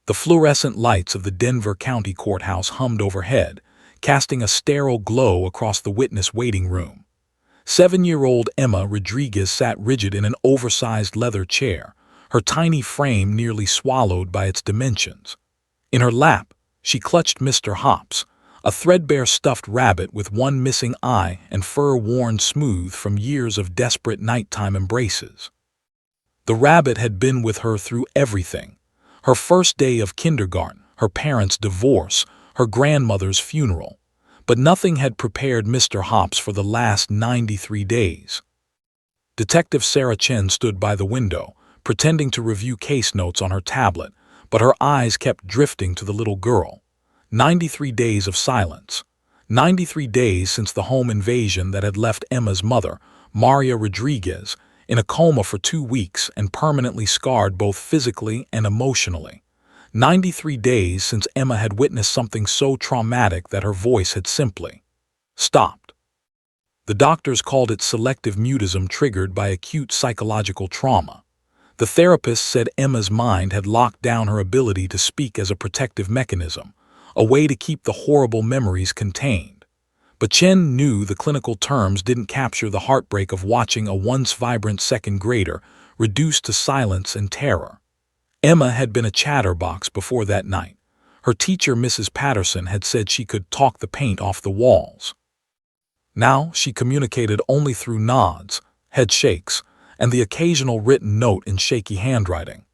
The fluorescent lights of the Denver County Courthouse hummed overhead, casting a sterile glow across the witness waiting room. 7-year-old Emma Rodriguez sat rigid in an oversized leather chair, her tiny frame nearly swallowed by its dimensions. In her lap, she clutched Mr. Hops, a threadbare stuffed rabbit with one missing eye and fur worn smooth from years of desperate nighttime embraces. The rabbit had been with her through everything: her first day of kindergarten, her parents' divorce, her grandmother's funeral. But nothing had prepared Mr. Hops for the last 93 days. Detective Sarah Chen stood by the window, pretending to review case notes on her tablet, but her eyes kept drifting to the little girl. 93 days of silence. 93 days since the home invasion that had left Emma's mother, Maria Rodriguez, in a coma for 2 weeks and permanently scarred both physically and emotionally. 93 days since Emma had witnessed something so traumatic that her voice had simply stopped. The doctors called it selective mutism triggered by acute psychological trauma. The therapist said Emma's mind had locked down her ability to speak as a protective mechanism, a way to keep the horrible memories contained. But Chen knew the clinical terms didn't capture the heartbreak of watching a once vibrant second grader reduced to silence and terror. Emma had been a chatterbox before that night. Her teacher, Mrs. Patterson, had said she could talk the paint off the walls. Now she communicated only through nods, head shakes, and the occasional written note in shaky handwriting.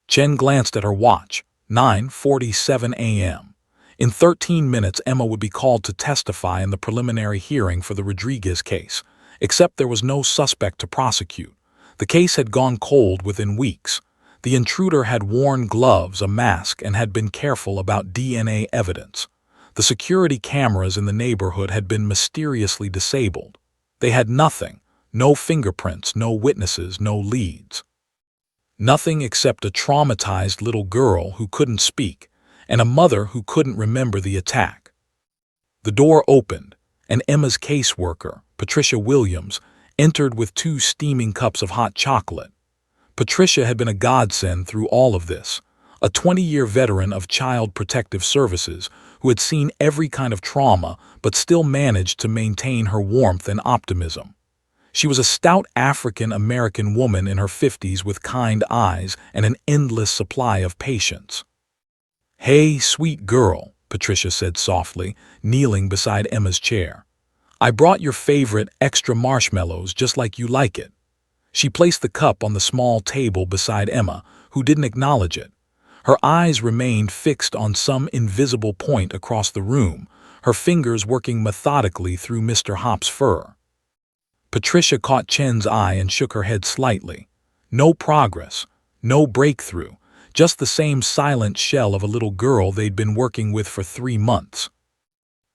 Chen glanced at her watch. 9:47 a.m. In 13 minutes, Emma would be called to testify in the preliminary hearing for the Rodriguez case, except there was no suspect to prosecute. The case had gone cold within weeks. The intruder had worn gloves, a mask, and had been careful about DNA evidence. The security cameras in the neighborhood had been mysteriously disabled. They had nothing: no fingerprints, no witnesses, no leads. Nothing except a traumatized little girl who couldn't speak, and a mother who couldn't remember the attack. The door opened, and Emma's caseworker, Patricia Williams, entered with 2 steaming cups of hot chocolate. Patricia had been a godsend through all of this, a 20-year veteran of Child Protective Services who had seen every kind of trauma but still managed to maintain her warmth and optimism. She was a stout African-American woman in her 50s with kind eyes and an endless supply of patience. "Hey, sweet girl," Patricia said softly, kneeling beside Emma's chair. "I brought your favorite extra marshmallows just like you like it." She placed the cup on the small table beside Emma, who didn't acknowledge it. Her eyes remained fixed on some invisible point across the room, her fingers working methodically through Mr. Hops' fur. Patricia caught Chen's eye and shook her head slightly. No progress, no breakthrough, just the same silent shell of a little girl they'd been working with for 3 months.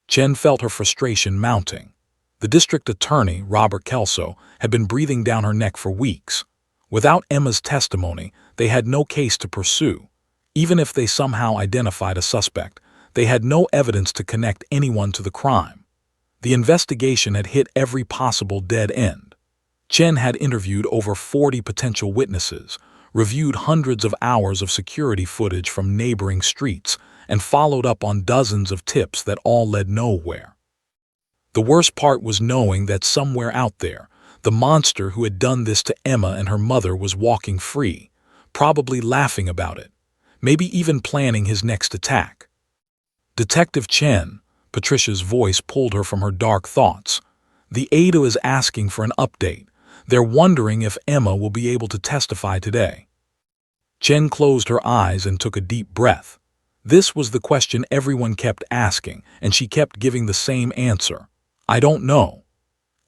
Chen felt her frustration mounting. The district attorney, Robert Kelso, had been breathing down her neck for weeks. Without Emma's testimony, they had no case to pursue. Even if they somehow identified a suspect, they had no evidence to connect anyone to the crime. The investigation had hit every possible dead end. Chen had interviewed over 40 potential witnesses, reviewed hundreds of hours of security footage from neighboring streets, and followed up on dozens of tips that all led nowhere. The worst part was knowing that somewhere out there, the monster who had done this to Emma and her mother was walking free, probably laughing about it, maybe even planning his next attack. "Detective Chen," Patricia's voice pulled her from her dark thoughts. "The ADA is asking for an update. They're wondering if Emma will be able to testify today." Chen closed her eyes and took a deep breath. This was the question everyone kept asking, and she kept giving the same answer: "I don't know."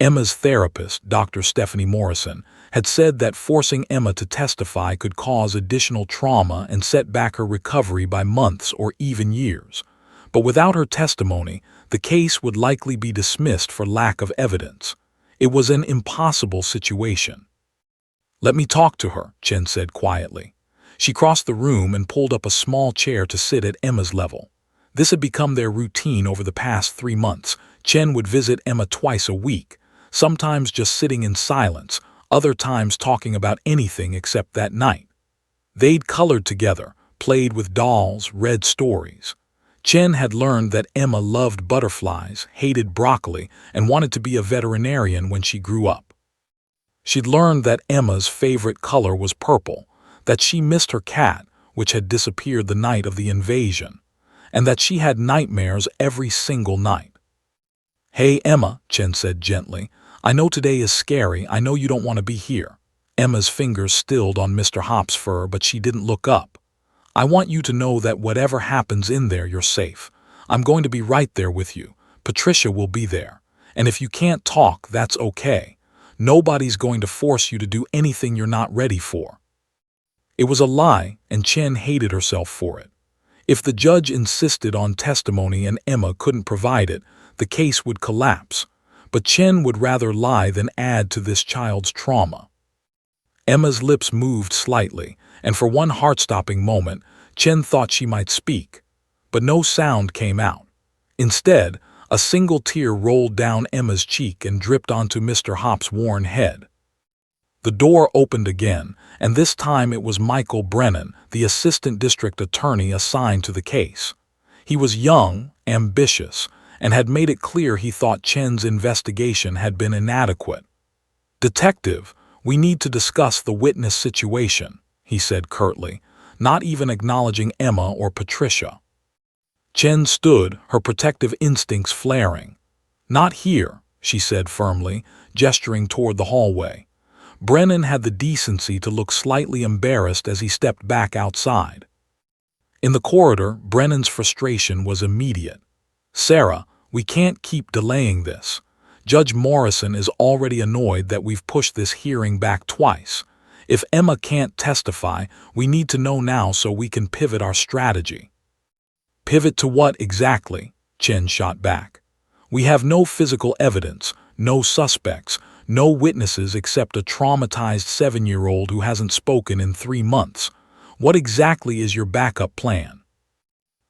Emma's therapist, Dr. Stephanie Morrison, had said that forcing Emma to testify could cause additional trauma and set back her recovery by months or even years. But without her testimony, the case would likely be dismissed for lack of evidence. It was an impossible situation. "Let me talk to her," Chen said quietly. She crossed the room and pulled up a small chair to sit at Emma's level. This had become their routine over the past 3 months. Chen would visit Emma twice a week, sometimes just sitting in silence, other times talking about anything except that night. They'd colored together, played with dolls, read stories. Chen had learned that Emma loved butterflies, hated broccoli, and wanted to be a veterinarian when she grew up. She'd learned that Emma's favorite color was purple, that she missed her cat, which had disappeared the night of the invasion, and that she had nightmares every single night. "Hey, Emma," Chen said gently, "I know today is scary. I know you don't want to be here." Emma's fingers stilled on Mr. Hop's fur, but she didn't look up. "I want you to know that whatever happens in there, you're safe. I'm going to be right there with you. Patricia will be there. And if you can't talk, that's okay. Nobody's going to force you to do anything you're not ready for." It was a lie, and Chen hated herself for it. If the judge insisted on testimony and Emma couldn't provide it, the case would collapse. But Chen would rather lie than add to this child's trauma. Emma's lips moved slightly, and for one heart-stopping moment, Chen thought she might speak. But no sound came out. Instead, a single tear rolled down Emma's cheek and dripped onto Mr. Hop's worn head. The door opened again, and this time it was Michael Brennan, the assistant district attorney assigned to the case. He was young, ambitious, and had made it clear he thought Chen's investigation had been inadequate. "Detective, we need to discuss the witness situation," he said curtly, not even acknowledging Emma or Patricia. Chen stood, her protective instincts flaring. "Not here," she said firmly, gesturing toward the hallway. Brennan had the decency to look slightly embarrassed as he stepped back outside. In the corridor, Brennan's frustration was immediate. "Sarah, we can't keep delaying this. Judge Morrison is already annoyed that we've pushed this hearing back twice. If Emma can't testify, we need to know now so we can pivot our strategy." "Pivot to what exactly?" Chen shot back. "We have no physical evidence, no suspects, no witnesses except a traumatized 7-year-old who hasn't spoken in 3 months. What exactly is your backup plan?"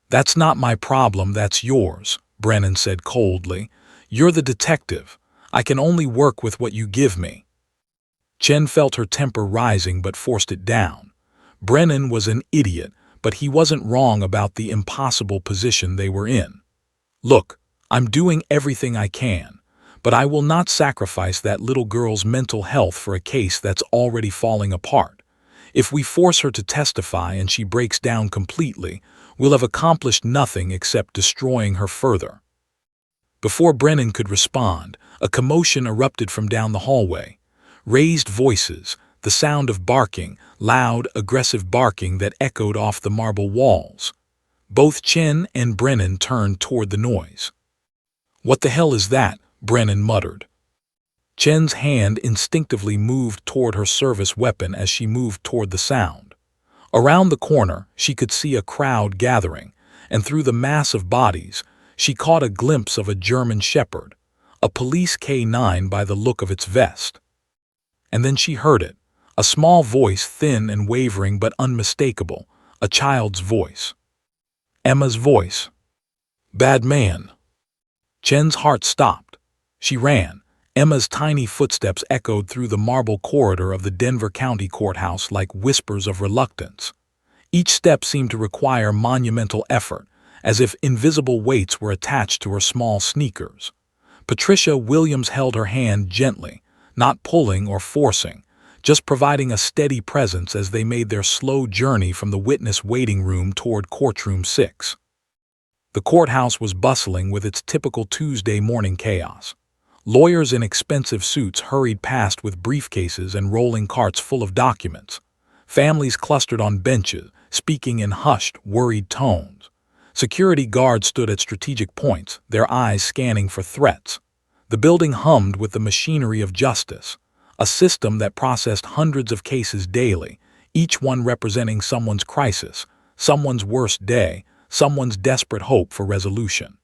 "That's not my problem, that's yours," Brennan said coldly. "You're the detective. I can only work with what you give me." Chen felt her temper rising but forced it down. Brennan was an idiot, but he wasn't wrong about the impossible position they were in. "Look, I'm doing everything I can, but I will not sacrifice that little girl's mental health for a case that's already falling apart. If we force her to testify and she breaks down completely, we'll have accomplished nothing except destroying her further." Before Brennan could respond, a commotion erupted from down the hallway. Raised voices, the sound of barking, loud, aggressive barking that echoed off the marble walls. Both Chen and Brennan turned toward the noise. "What the hell is that?" Brennan muttered. Chen's hand instinctively moved toward her service weapon as she moved toward the sound. Around the corner, she could see a crowd gathering, and through the mass of bodies, she caught a glimpse of a German Shepherd, a police K9 by the look of its vest. And then she heard it, a small voice, thin and wavering but unmistakable, a child's voice. Emma's voice. "Bad man." Chen's heart stopped. She ran. Emma's tiny footsteps echoed through the marble corridor of the Denver County Courthouse like whispers of reluctance. Each step seemed to require monumental effort, as if invisible weights were attached to her small sneakers. Patricia Williams held her hand gently, not pulling or forcing, just providing a steady presence as they made their slow journey from the witness waiting room toward courtroom 6. The courthouse was bustling with its typical Tuesday morning chaos. Lawyers in expensive suits hurried past with briefcases and rolling carts full of documents. Families clustered on benches, speaking in hushed, worried tones. Security guards stood at strategic points, their eyes scanning for threats. The building hummed with the machinery of justice, a system that processed hundreds of cases daily, each one representing someone's crisis, someone's worst day, someone's desperate hope for resolution.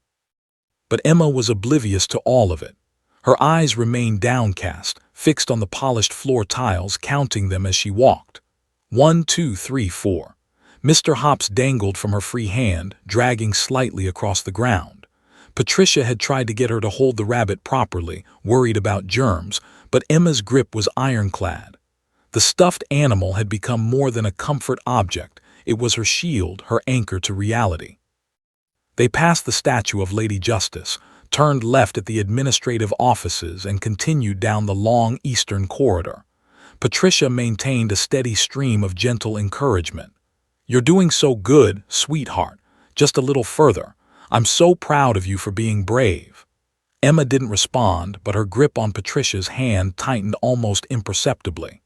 But Emma was oblivious to all of it. Her eyes remained downcast, fixed on the polished floor tiles, counting them as she walked. 1, 2, 3, 4. Mr. Hops dangled from her free hand, dragging slightly across the ground. Patricia had tried to get her to hold the rabbit properly, worried about germs, but Emma's grip was ironclad. The stuffed animal had become more than a comfort object. It was her shield, her anchor to reality. They passed the statue of Lady Justice, turned left at the administrative offices, and continued down the long eastern corridor. Patricia maintained a steady stream of gentle encouragement. "You're doing so good, sweetheart. Just a little further. I'm so proud of you for being brave." Emma didn't respond, but her grip on Patricia's hand tightened almost imperceptibly.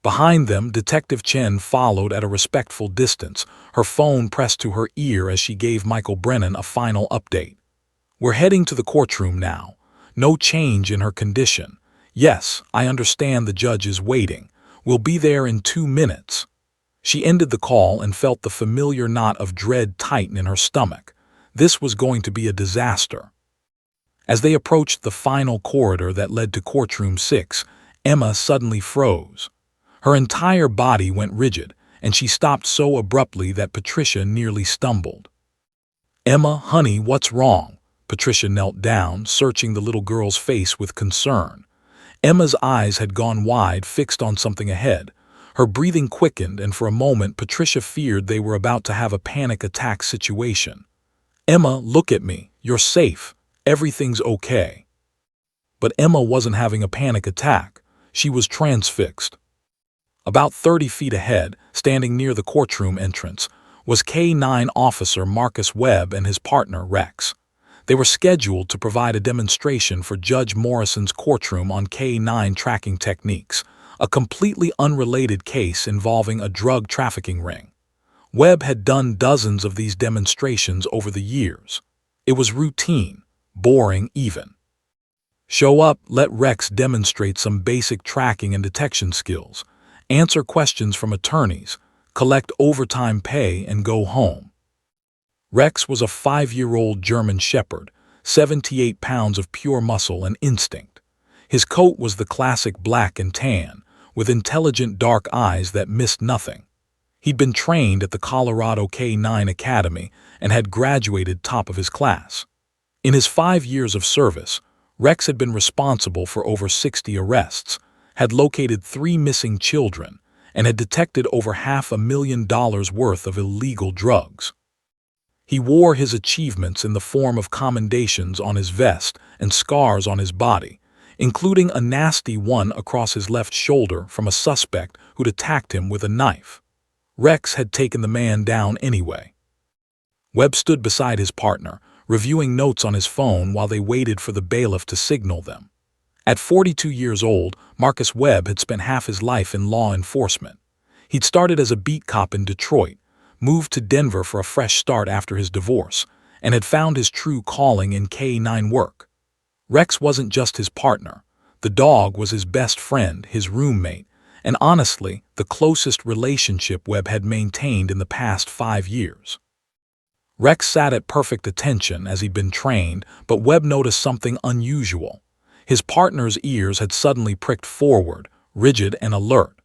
Behind them, Detective Chen followed at a respectful distance, her phone pressed to her ear as she gave Michael Brennan a final update. "We're heading to the courtroom now. No change in her condition. Yes, I understand the judge is waiting. We'll be there in 2 minutes." She ended the call and felt the familiar knot of dread tighten in her stomach. This was going to be a disaster. As they approached the final corridor that led to courtroom 6, Emma suddenly froze. Her entire body went rigid, and she stopped so abruptly that Patricia nearly stumbled. "Emma, honey, what's wrong?" Patricia knelt down, searching the little girl's face with concern. Emma's eyes had gone wide, fixed on something ahead. Her breathing quickened, and for a moment Patricia feared they were about to have a panic attack situation. "Emma, look at me. You're safe. Everything's okay." But Emma wasn't having a panic attack. She was transfixed. About 30 feet ahead, standing near the courtroom entrance, was K-9 officer Marcus Webb and his partner Rex. They were scheduled to provide a demonstration for Judge Morrison's courtroom on K-9 tracking techniques, a completely unrelated case involving a drug trafficking ring. Webb had done dozens of these demonstrations over the years. It was routine, boring even. Show up, let Rex demonstrate some basic tracking and detection skills, answer questions from attorneys, collect overtime pay, and go home. Rex was a 5-year-old German Shepherd, 78 pounds of pure muscle and instinct. His coat was the classic black and tan, with intelligent dark eyes that missed nothing. He'd been trained at the Colorado K-9 Academy and had graduated top of his class. In his 5 years of service, Rex had been responsible for over 60 arrests, had located 3 missing children, and had detected over $500,000 worth of illegal drugs. He wore his achievements in the form of commendations on his vest and scars on his body, including a nasty one across his left shoulder from a suspect who'd attacked him with a knife. Rex had taken the man down anyway. Webb stood beside his partner, reviewing notes on his phone while they waited for the bailiff to signal them. At 42 years old, Marcus Webb had spent half his life in law enforcement. He'd started as a beat cop in Detroit, moved to Denver for a fresh start after his divorce, and had found his true calling in K-9 work. Rex wasn't just his partner. The dog was his best friend, his roommate, and honestly, the closest relationship Webb had maintained in the past 5 years. Rex sat at perfect attention as he'd been trained, but Webb noticed something unusual. His partner's ears had suddenly pricked forward, rigid and alert.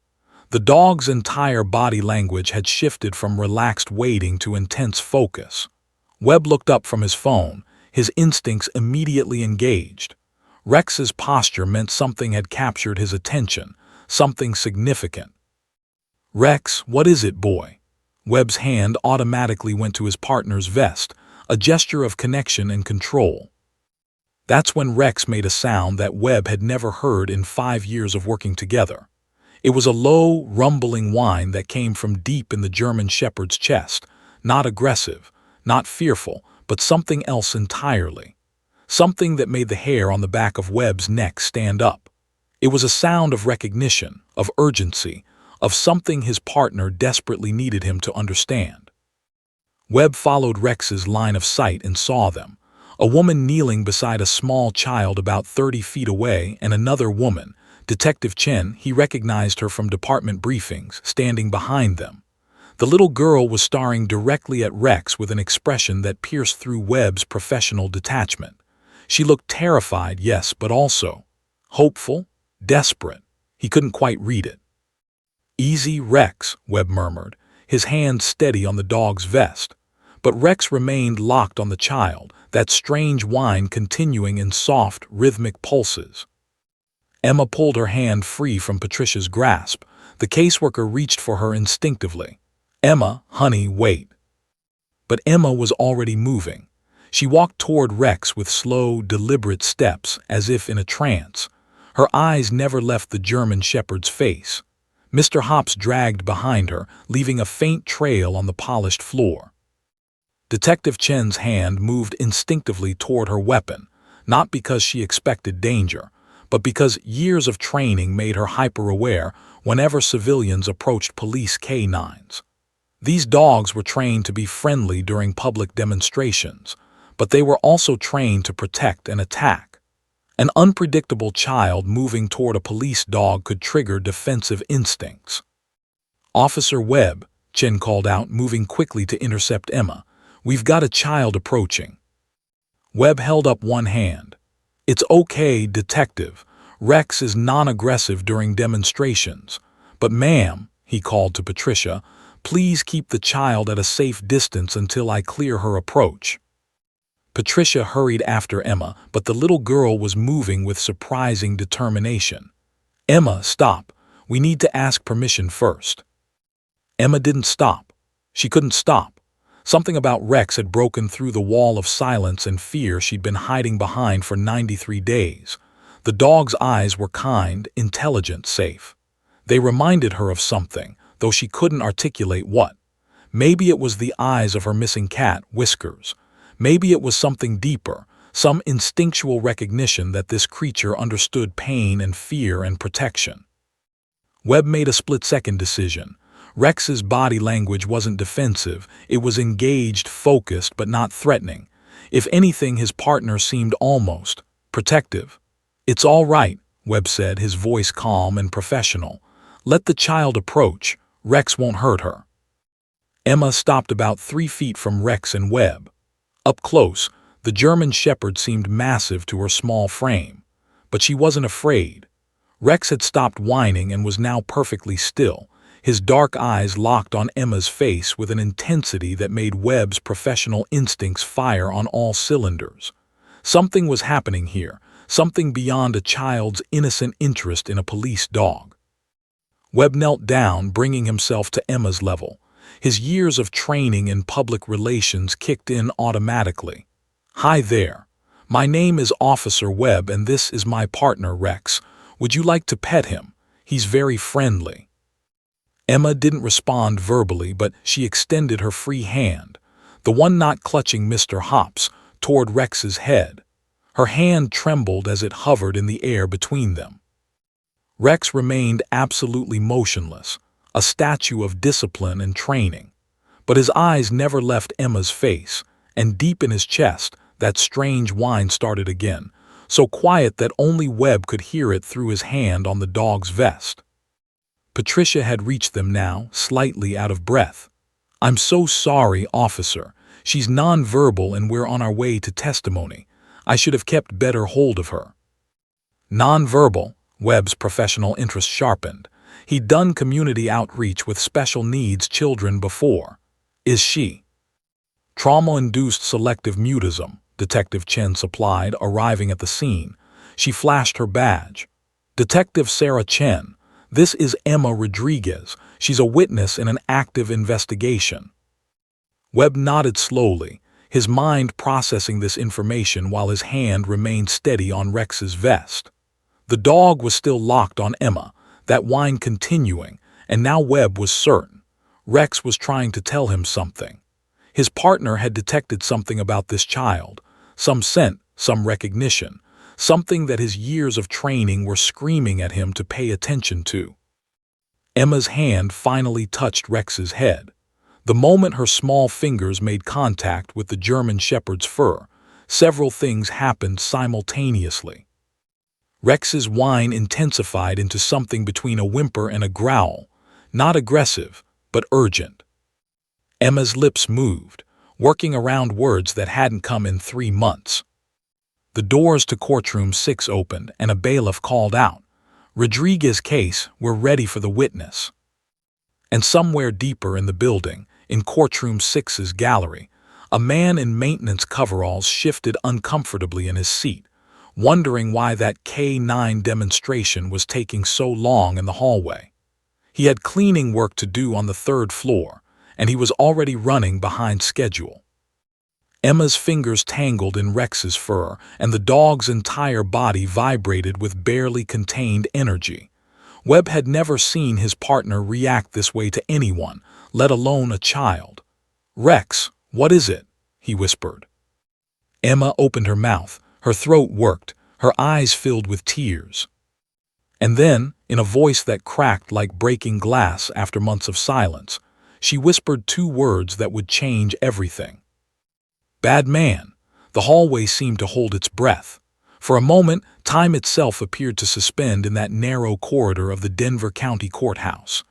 The dog's entire body language had shifted from relaxed waiting to intense focus. Webb looked up from his phone, his instincts immediately engaged. Rex's posture meant something had captured his attention, something significant. "Rex, what is it, boy?" Webb's hand automatically went to his partner's vest, a gesture of connection and control. That's when Rex made a sound that Webb had never heard in 5 years of working together. It was a low, rumbling whine that came from deep in the German Shepherd's chest, not aggressive, not fearful, but something else entirely. Something that made the hair on the back of Webb's neck stand up. It was a sound of recognition, of urgency, of something his partner desperately needed him to understand. Webb followed Rex's line of sight and saw them. A woman kneeling beside a small child about 30 feet away, and another woman, Detective Chen, he recognized her from department briefings, standing behind them. The little girl was staring directly at Rex with an expression that pierced through Webb's professional detachment. She looked terrified, yes, but also hopeful, desperate. He couldn't quite read it. "Easy, Rex," Webb murmured, his hand steady on the dog's vest. But Rex remained locked on the child, that strange whine continuing in soft, rhythmic pulses. Emma pulled her hand free from Patricia's grasp. The caseworker reached for her instinctively. "Emma, honey, wait." But Emma was already moving. She walked toward Rex with slow, deliberate steps, as if in a trance. Her eyes never left the German shepherd's face. Mr. Hops dragged behind her, leaving a faint trail on the polished floor. Detective Chen's hand moved instinctively toward her weapon, not because she expected danger, but because years of training made her hyper-aware whenever civilians approached police canines. These dogs were trained to be friendly during public demonstrations, but they were also trained to protect and attack. An unpredictable child moving toward a police dog could trigger defensive instincts. "Officer Webb," Chen called out, moving quickly to intercept Emma. "We've got a child approaching." Webb held up one hand. "It's okay, Detective. Rex is non-aggressive during demonstrations. But ma'am," he called to Patricia, "please keep the child at a safe distance until I clear her approach." Patricia hurried after Emma, but the little girl was moving with surprising determination. "Emma, stop. We need to ask permission first." Emma didn't stop. She couldn't stop. Something about Rex had broken through the wall of silence and fear she'd been hiding behind for 93 days. The dog's eyes were kind, intelligent, safe. They reminded her of something, though she couldn't articulate what. Maybe it was the eyes of her missing cat, Whiskers. Maybe it was something deeper, some instinctual recognition that this creature understood pain and fear and protection. Webb made a split-second decision. Rex's body language wasn't defensive, it was engaged, focused, but not threatening. If anything, his partner seemed almost protective. "It's all right," Webb said, his voice calm and professional. "Let the child approach. Rex won't hurt her." Emma stopped about 3 feet from Rex and Webb. Up close, the German shepherd seemed massive to her small frame. But she wasn't afraid. Rex had stopped whining and was now perfectly still, his dark eyes locked on Emma's face with an intensity that made Webb's professional instincts fire on all cylinders. Something was happening here, something beyond a child's innocent interest in a police dog. Webb knelt down, bringing himself to Emma's level. His years of training in public relations kicked in automatically. "Hi there. My name is Officer Webb and this is my partner Rex. Would you like to pet him? He's very friendly." Emma didn't respond verbally, but she extended her free hand, the one not clutching Mr. Hops, toward Rex's head. Her hand trembled as it hovered in the air between them. Rex remained absolutely motionless, a statue of discipline and training. But his eyes never left Emma's face, and deep in his chest, that strange whine started again, so quiet that only Webb could hear it through his hand on the dog's vest. Patricia had reached them now, slightly out of breath. "I'm so sorry, officer. She's non-verbal and we're on our way to testimony. I should have kept better hold of her." Non-verbal, Webb's professional interest sharpened. He'd done community outreach with special needs children before. "Is she?" "Trauma-induced selective mutism," Detective Chen supplied, arriving at the scene. She flashed her badge. "Detective Sarah Chen. This is Emma Rodriguez. She's a witness in an active investigation." Webb nodded slowly, his mind processing this information while his hand remained steady on Rex's vest. The dog was still locked on Emma, that whine continuing, and now Webb was certain. Rex was trying to tell him something. His partner had detected something about this child, some scent, some recognition, something that his years of training were screaming at him to pay attention to. Emma's hand finally touched Rex's head. The moment her small fingers made contact with the German shepherd's fur, several things happened simultaneously. Rex's whine intensified into something between a whimper and a growl, not aggressive, but urgent. Emma's lips moved, working around words that hadn't come in 3 months. The doors to courtroom 6 opened and a bailiff called out, "Rodriguez case, we're ready for the witness." And somewhere deeper in the building, in courtroom 6's gallery, a man in maintenance coveralls shifted uncomfortably in his seat, wondering why that K9 demonstration was taking so long in the hallway. He had cleaning work to do on the 3rd floor, and he was already running behind schedule. Emma's fingers tangled in Rex's fur, and the dog's entire body vibrated with barely contained energy. Webb had never seen his partner react this way to anyone, let alone a child. "Rex, what is it?" he whispered. Emma opened her mouth, her throat worked, her eyes filled with tears. And then, in a voice that cracked like breaking glass after months of silence, she whispered two words that would change everything. "Bad man." The hallway seemed to hold its breath. For a moment, time itself appeared to suspend in that narrow corridor of the Denver County Courthouse.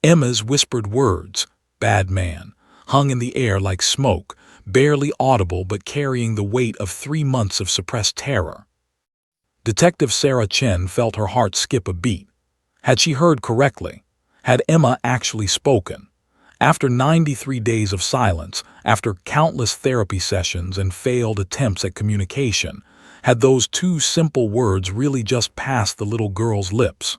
Emma's whispered words, "bad man," hung in the air like smoke, barely audible but carrying the weight of 3 months of suppressed terror. Detective Sarah Chen felt her heart skip a beat. Had she heard correctly? Had Emma actually spoken? After 93 days of silence, after countless therapy sessions and failed attempts at communication, had those two simple words really just passed the little girl's lips?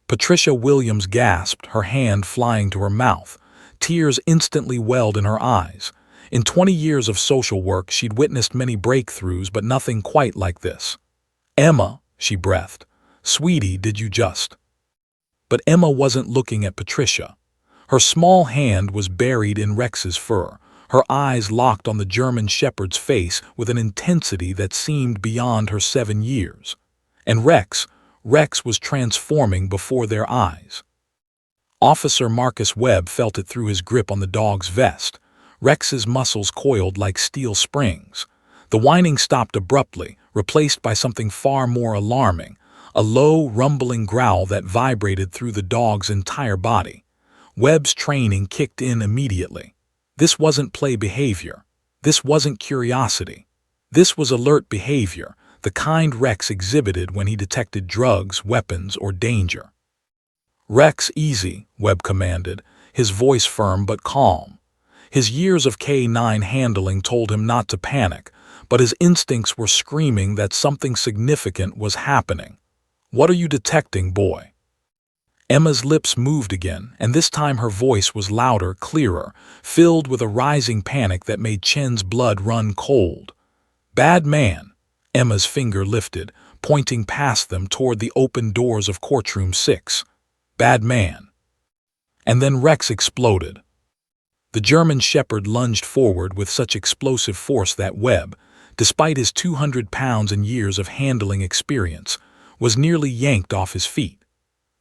Patricia Williams gasped, her hand flying to her mouth. Tears instantly welled in her eyes. In 20 years of social work, she'd witnessed many breakthroughs, but nothing quite like this. "Emma," she breathed. "Sweetie, did you just—" But Emma wasn't looking at Patricia. Her small hand was buried in Rex's fur, her eyes locked on the German shepherd's face with an intensity that seemed beyond her 7 years. And Rex was transforming before their eyes. Officer Marcus Webb felt it through his grip on the dog's vest. Rex's muscles coiled like steel springs. The whining stopped abruptly, replaced by something far more alarming, a low, rumbling growl that vibrated through the dog's entire body. Webb's training kicked in immediately. This wasn't play behavior. This wasn't curiosity. This was alert behavior, the kind Rex exhibited when he detected drugs, weapons, or danger. "Rex, easy," Webb commanded, his voice firm but calm. His years of K9 handling told him not to panic, but his instincts were screaming that something significant was happening. "What are you detecting, boy?" Emma's lips moved again, and this time her voice was louder, clearer, filled with a rising panic that made Chen's blood run cold. "Bad man." Emma's finger lifted, pointing past them toward the open doors of courtroom 6. "Bad man." And then Rex exploded. The German shepherd lunged forward with such explosive force that Webb, despite his 200 pounds and years of handling experience, was nearly yanked off his feet.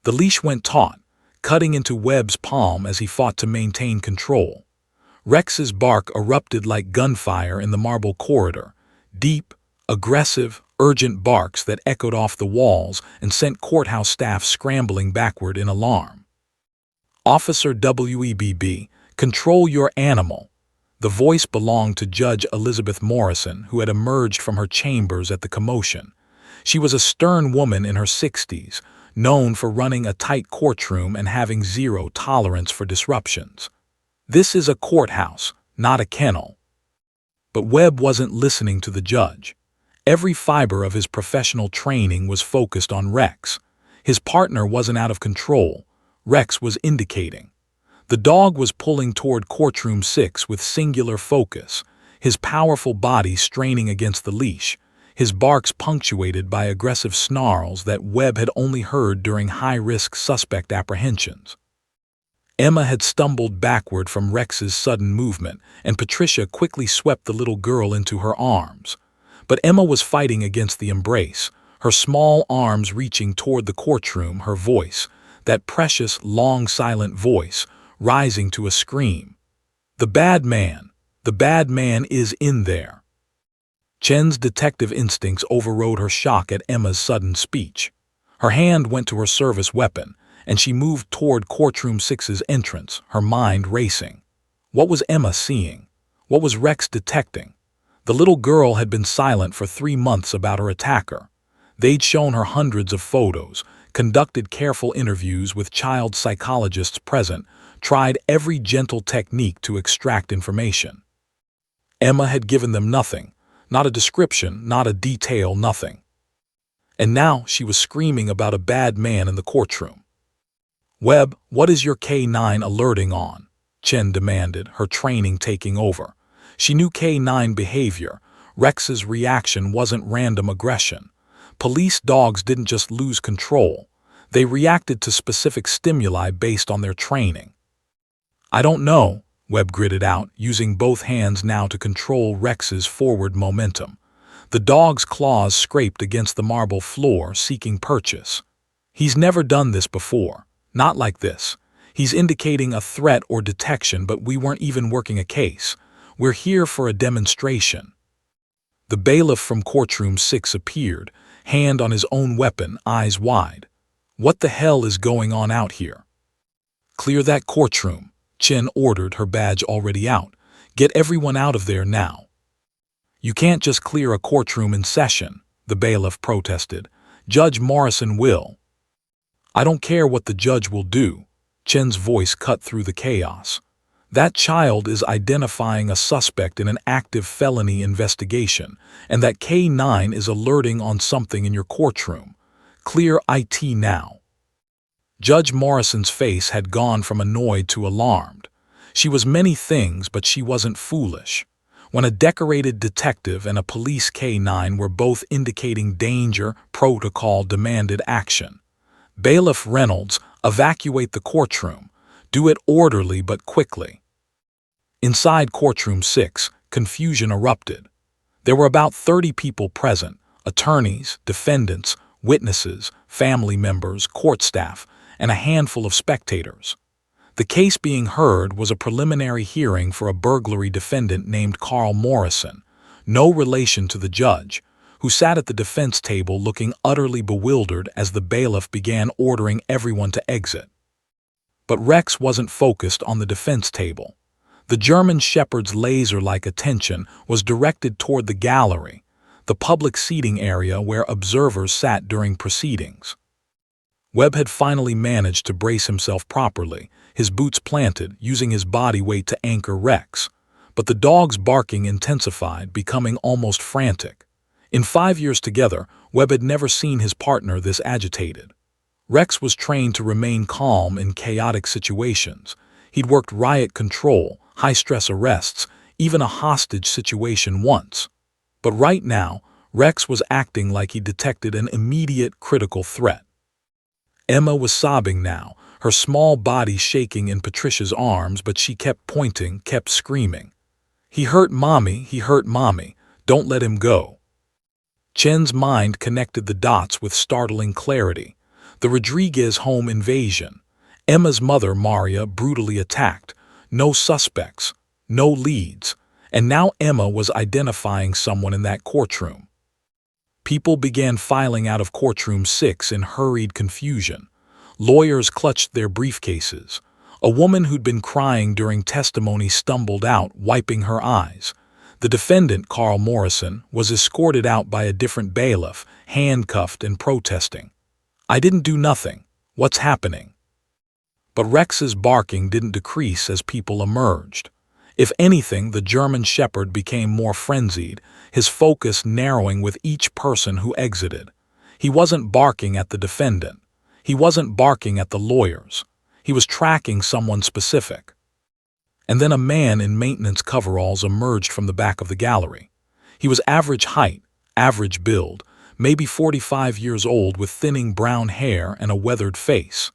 The leash went taut, cutting into Webb's palm as he fought to maintain control. Rex's bark erupted like gunfire in the marble corridor, deep, aggressive, urgent barks that echoed off the walls and sent courthouse staff scrambling backward in alarm. "Officer Webb, control your animal." The voice belonged to Judge Elizabeth Morrison, who had emerged from her chambers at the commotion. She was a stern woman in her 60s, known for running a tight courtroom and having zero tolerance for disruptions. "This is a courthouse, not a kennel." But Webb wasn't listening to the judge. Every fiber of his professional training was focused on Rex. His partner wasn't out of control. Rex was indicating. The dog was pulling toward courtroom 6 with singular focus, his powerful body straining against the leash, his barks punctuated by aggressive snarls that Webb had only heard during high-risk suspect apprehensions. Emma had stumbled backward from Rex's sudden movement, and Patricia quickly swept the little girl into her arms. But Emma was fighting against the embrace, her small arms reaching toward the courtroom, her voice, that precious, long, silent voice, rising to a scream. The bad man is in there." Chen's detective instincts overrode her shock at Emma's sudden speech. Her hand went to her service weapon, and she moved toward courtroom 6's entrance, her mind racing. What was Emma seeing? What was Rex detecting? The little girl had been silent for 3 months about her attacker. They'd shown her hundreds of photos, conducted careful interviews with child psychologists present, tried every gentle technique to extract information. Emma had given them nothing. Not a description, not a detail, nothing. And now she was screaming about a bad man in the courtroom. "Webb, what is your K9 alerting on?" Chen demanded, her training taking over. She knew K9 behavior. Rex's reaction wasn't random aggression. Police dogs didn't just lose control. They reacted to specific stimuli based on their training. "I don't know," Webb gritted out, using both hands now to control Rex's forward momentum. The dog's claws scraped against the marble floor, seeking purchase. "He's never done this before. Not like this. He's indicating a threat or detection, but we weren't even working a case. We're here for a demonstration." The bailiff from courtroom 6 appeared, hand on his own weapon, eyes wide. "What the hell is going on out here?" "Clear that courtroom," Chen ordered, her badge already out. "Get everyone out of there now." "You can't just clear a courtroom in session," the bailiff protested. "Judge Morrison will." "I don't care what the judge will do," Chen's voice cut through the chaos. "That child is identifying a suspect in an active felony investigation, and that K9 is alerting on something in your courtroom. Clear IT now." Judge Morrison's face had gone from annoyed to alarmed. She was many things, but she wasn't foolish. When a decorated detective and a police K9 were both indicating danger, protocol demanded action. "Bailiff Reynolds, evacuate the courtroom. Do it orderly but quickly." Inside courtroom 6, confusion erupted. There were about 30 people present: attorneys, defendants, witnesses, family members, court staff, and a handful of spectators. The case being heard was a preliminary hearing for a burglary defendant named Carl Morrison, no relation to the judge, who sat at the defense table looking utterly bewildered as the bailiff began ordering everyone to exit. But Rex wasn't focused on the defense table. The German Shepherd's laser-like attention was directed toward the gallery, the public seating area where observers sat during proceedings. Webb had finally managed to brace himself properly, his boots planted, using his body weight to anchor Rex. But the dog's barking intensified, becoming almost frantic. In 5 years together, Webb had never seen his partner this agitated. Rex was trained to remain calm in chaotic situations. He'd worked riot control, high-stress arrests, even a hostage situation once. But right now, Rex was acting like he detected an immediate, critical threat. Emma was sobbing now, her small body shaking in Patricia's arms, but she kept pointing, kept screaming. "He hurt Mommy, he hurt Mommy. Don't let him go." Chen's mind connected the dots with startling clarity. The Rodriguez home invasion. Emma's mother, Maria, brutally attacked. No suspects, no leads. And now Emma was identifying someone in that courtroom. People began filing out of courtroom 6 in hurried confusion. Lawyers clutched their briefcases. A woman who'd been crying during testimony stumbled out, wiping her eyes. The defendant, Carl Morrison, was escorted out by a different bailiff, handcuffed and protesting. "I didn't do nothing. What's happening?" But Rex's barking didn't decrease as people emerged. If anything, the German Shepherd became more frenzied, his focus narrowing with each person who exited. He wasn't barking at the defendant. He wasn't barking at the lawyers. He was tracking someone specific. And then a man in maintenance coveralls emerged from the back of the gallery. He was average height, average build, maybe 45 years old, with thinning brown hair and a weathered face.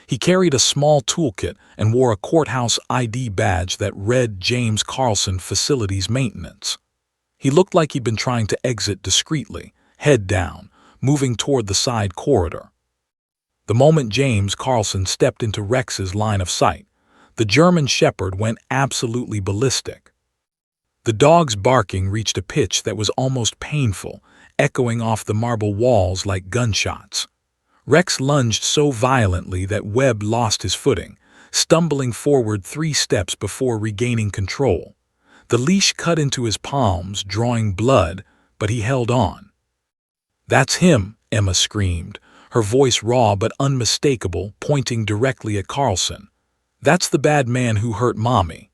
He carried a small toolkit and wore a courthouse ID badge that read James Carlson Facilities Maintenance. He looked like he'd been trying to exit discreetly, head down, moving toward the side corridor. The moment James Carlson stepped into Rex's line of sight, the German Shepherd went absolutely ballistic. The dog's barking reached a pitch that was almost painful, echoing off the marble walls like gunshots. Rex lunged so violently that Webb lost his footing, stumbling forward 3 steps before regaining control. The leash cut into his palms, drawing blood, but he held on. "That's him," Emma screamed, her voice raw but unmistakable, pointing directly at Carlson. "That's the bad man who hurt Mommy."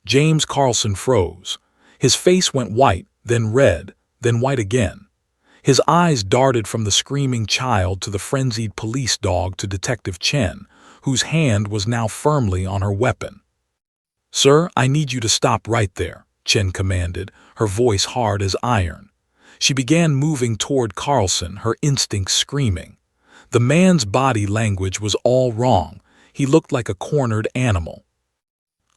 James Carlson froze. His face went white, then red, then white again. His eyes darted from the screaming child to the frenzied police dog to Detective Chen, whose hand was now firmly on her weapon. "Sir, I need you to stop right there," Chen commanded, her voice hard as iron. She began moving toward Carlson, her instincts screaming. The man's body language was all wrong. He looked like a cornered animal.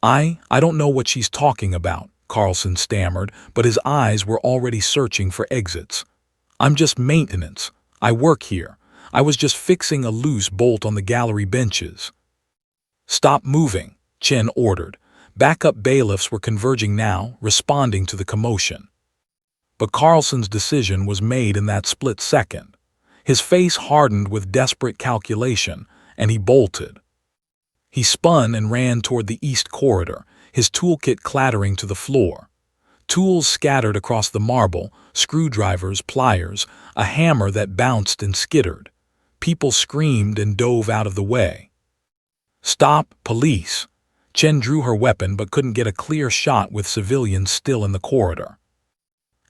I don't know what she's talking about," Carlson stammered, but his eyes were already searching for exits. "I'm just maintenance. I work here. I was just fixing a loose bolt on the gallery benches." "Stop moving," Chen ordered. Backup bailiffs were converging now, responding to the commotion. But Carlson's decision was made in that split second. His face hardened with desperate calculation, and he bolted. He spun and ran toward the east corridor, his toolkit clattering to the floor. Tools scattered across the marble, screwdrivers, pliers, a hammer that bounced and skittered. People screamed and dove out of the way. "Stop, police!" Chen drew her weapon but couldn't get a clear shot with civilians still in the corridor.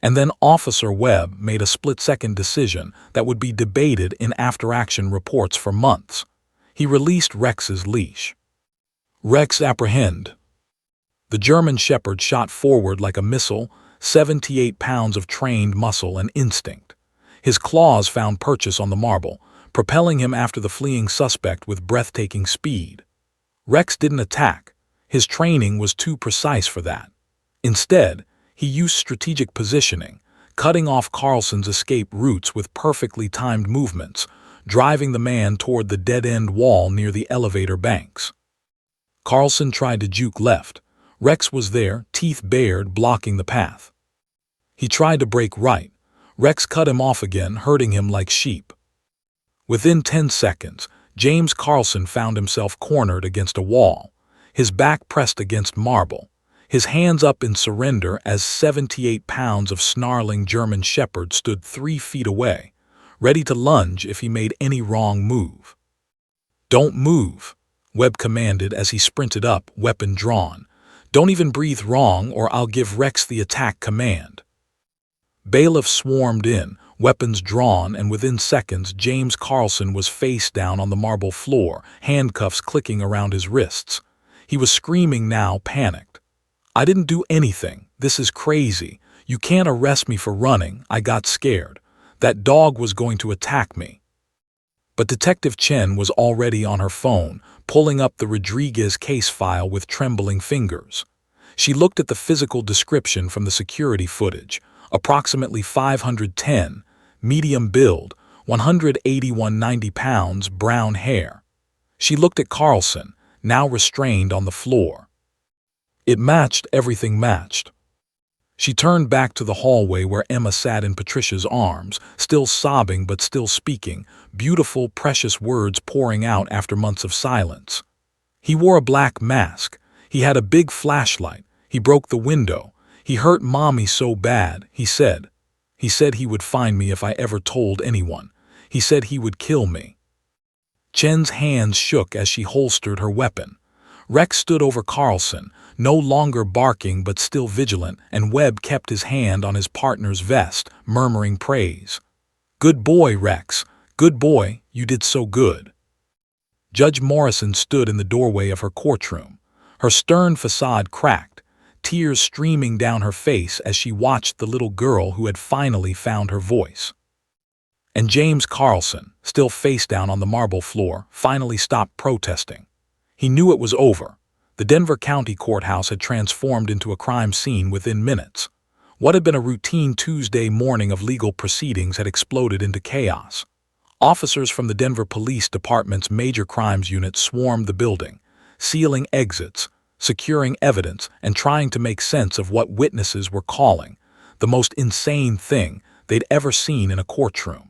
And then Officer Webb made a split-second decision that would be debated in after-action reports for months. He released Rex's leash. "Rex, apprehend." The German Shepherd shot forward like a missile, 78 pounds of trained muscle and instinct. His claws found purchase on the marble, propelling him after the fleeing suspect with breathtaking speed. Rex didn't attack. His training was too precise for that. Instead, he used strategic positioning, cutting off Carlson's escape routes with perfectly timed movements, driving the man toward the dead-end wall near the elevator banks. Carlson tried to juke left. Rex was there, teeth bared, blocking the path. He tried to break right. Rex cut him off again, herding him like sheep. Within 10 seconds, James Carlson found himself cornered against a wall, his back pressed against marble, his hands up in surrender as 78 pounds of snarling German Shepherd stood 3 feet away, ready to lunge if he made any wrong move. "Don't move," Webb commanded as he sprinted up, weapon drawn. "Don't even breathe wrong or I'll give Rex the attack command." Bailiffs swarmed in, weapons drawn, and within seconds James Carlson was face down on the marble floor, handcuffs clicking around his wrists. He was screaming now, panicked. "I didn't do anything. This is crazy. You can't arrest me for running. I got scared. That dog was going to attack me." But Detective Chen was already on her phone, pulling up the Rodriguez case file with trembling fingers. She looked at the physical description from the security footage. Approximately 510, medium build, 180–190 pounds, brown hair. She looked at Carlson, now restrained on the floor. It matched, everything matched. She turned back to the hallway where Emma sat in Patricia's arms, still sobbing but still speaking, beautiful, precious words pouring out after months of silence. "He wore a black mask. He had a big flashlight. He broke the window. He hurt Mommy so bad, he said. He said he would find me if I ever told anyone. He said he would kill me." Chen's hands shook as she holstered her weapon. Rex stood over Carlson, no longer barking but still vigilant, and Webb kept his hand on his partner's vest, murmuring praise. "Good boy, Rex. Good boy, you did so good." Judge Morrison stood in the doorway of her courtroom. Her stern facade cracked, tears streaming down her face as she watched the little girl who had finally found her voice. And James Carlson, still face down on the marble floor, finally stopped protesting. He knew it was over. The Denver County Courthouse had transformed into a crime scene within minutes. What had been a routine Tuesday morning of legal proceedings had exploded into chaos. Officers from the Denver Police Department's Major Crimes Unit swarmed the building, sealing exits, securing evidence, and trying to make sense of what witnesses were calling the most insane thing they'd ever seen in a courtroom.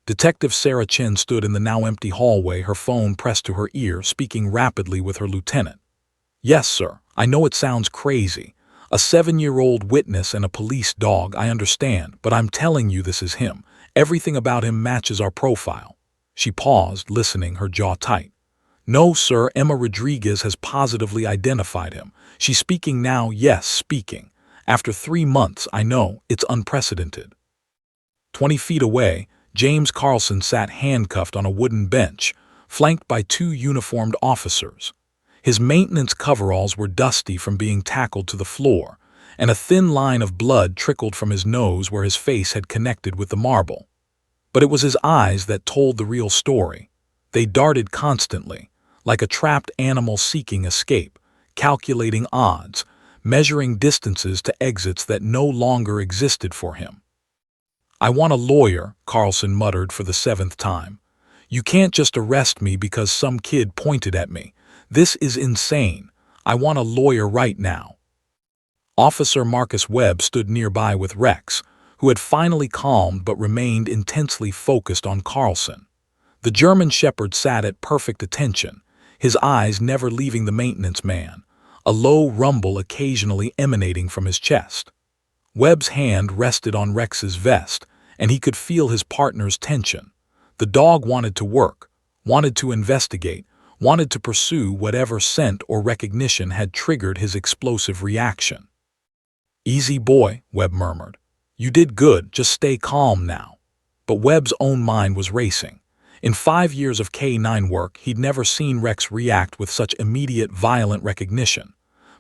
Detective Sarah Chen stood in the now empty hallway, her phone pressed to her ear, speaking rapidly with her lieutenant. "Yes, sir. I know it sounds crazy. A 7-year-old witness and a police dog, I understand, but I'm telling you this is him. Everything about him matches our profile." She paused, listening, her jaw tight. "No, sir, Emma Rodriguez has positively identified him. She's speaking now, yes, speaking. After 3 months, I know, it's unprecedented." 20 feet away, James Carlson sat handcuffed on a wooden bench, flanked by 2 uniformed officers. His maintenance coveralls were dusty from being tackled to the floor, and a thin line of blood trickled from his nose where his face had connected with the marble. But it was his eyes that told the real story. They darted constantly, like a trapped animal seeking escape, calculating odds, measuring distances to exits that no longer existed for him. "I want a lawyer," Carlson muttered for the 7th time. "You can't just arrest me because some kid pointed at me. This is insane. I want a lawyer right now." Officer Marcus Webb stood nearby with Rex, who had finally calmed but remained intensely focused on Carlson. The German shepherd sat at perfect attention, his eyes never leaving the maintenance man, a low rumble occasionally emanating from his chest. Webb's hand rested on Rex's vest, and he could feel his partner's tension. The dog wanted to work, wanted to investigate, wanted to pursue whatever scent or recognition had triggered his explosive reaction. "Easy boy," Webb murmured. "You did good, just stay calm now." But Webb's own mind was racing. In 5 years of K9 work, he'd never seen Rex react with such immediate, violent recognition.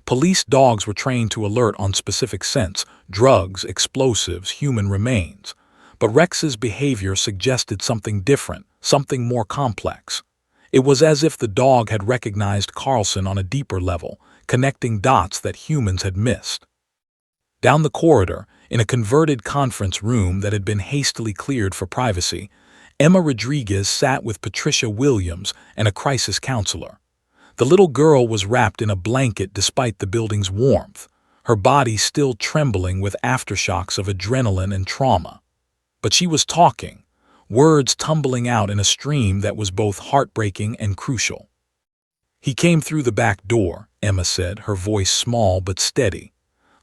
Police dogs were trained to alert on specific scents: drugs, explosives, human remains. But Rex's behavior suggested something different, something more complex. It was as if the dog had recognized Carlson on a deeper level, connecting dots that humans had missed. Down the corridor, in a converted conference room that had been hastily cleared for privacy, Emma Rodriguez sat with Patricia Williams and a crisis counselor. The little girl was wrapped in a blanket despite the building's warmth, her body still trembling with aftershocks of adrenaline and trauma. But she was talking, words tumbling out in a stream that was both heartbreaking and crucial. "He came through the back door," Emma said, her voice small but steady.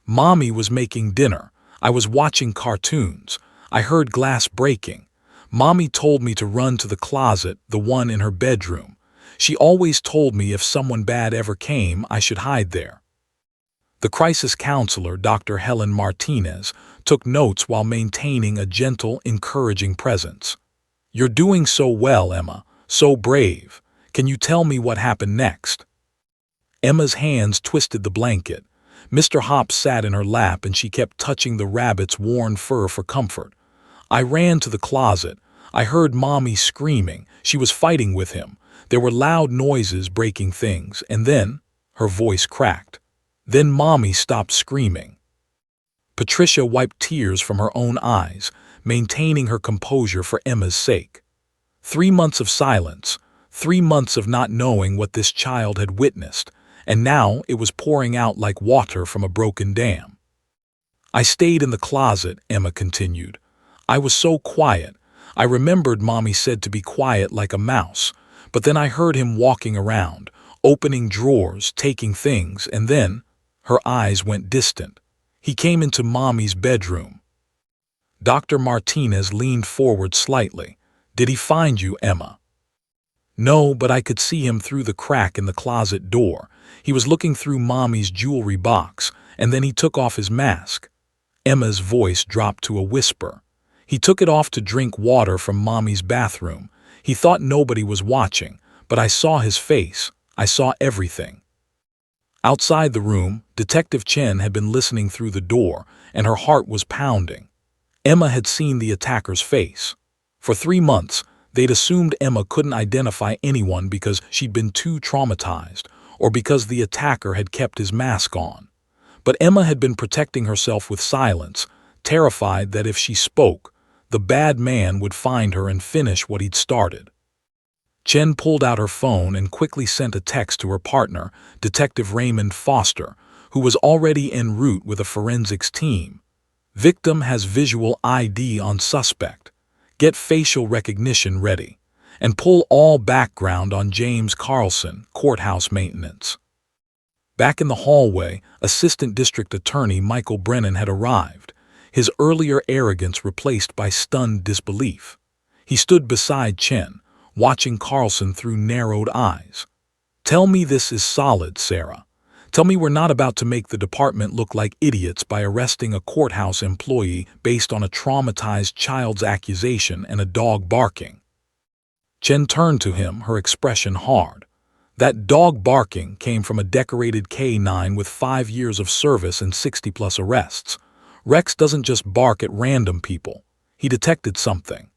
"Mommy was making dinner. I was watching cartoons. I heard glass breaking. Mommy told me to run to the closet, the one in her bedroom. She always told me if someone bad ever came, I should hide there." The crisis counselor, Dr. Helen Martinez, took notes while maintaining a gentle, encouraging presence. "You're doing so well, Emma, so brave. Can you tell me what happened next?" Emma's hands twisted the blanket. Mr. Hops sat in her lap and she kept touching the rabbit's worn fur for comfort. "I ran to the closet. I heard Mommy screaming. She was fighting with him. There were loud noises breaking things, and then," her voice cracked, "then Mommy stopped screaming." Patricia wiped tears from her own eyes, maintaining her composure for Emma's sake. 3 months of silence, 3 months of not knowing what this child had witnessed, and now it was pouring out like water from a broken dam. "I stayed in the closet," Emma continued. "I was so quiet. I remembered Mommy said to be quiet like a mouse, but then I heard him walking around, opening drawers, taking things, and then," her eyes went distant, "he came into Mommy's bedroom." Dr. Martinez leaned forward slightly. "Did he find you, Emma?" "No, but I could see him through the crack in the closet door. He was looking through Mommy's jewelry box, and then he took off his mask." Emma's voice dropped to a whisper. "He took it off to drink water from Mommy's bathroom. He thought nobody was watching, but I saw his face. I saw everything." Outside the room, Detective Chen had been listening through the door, and her heart was pounding. Emma had seen the attacker's face. For 3 months, they'd assumed Emma couldn't identify anyone because she'd been too traumatized, or because the attacker had kept his mask on. But Emma had been protecting herself with silence, terrified that if she spoke, the bad man would find her and finish what he'd started. Chen pulled out her phone and quickly sent a text to her partner, Detective Raymond Foster, who was already en route with a forensics team. "Victim has visual ID on suspect. Get facial recognition ready. And pull all background on James Carlson, courthouse maintenance." Back in the hallway, Assistant District Attorney Michael Brennan had arrived, his earlier arrogance replaced by stunned disbelief. He stood beside Chen, watching Carlson through narrowed eyes. "Tell me this is solid, Sarah. Tell me we're not about to make the department look like idiots by arresting a courthouse employee based on a traumatized child's accusation and a dog barking." Chen turned to him, her expression hard. That dog barking came from a decorated K9 with 5 years of service and 60-plus arrests. Rex doesn't just bark at random people. He detected something.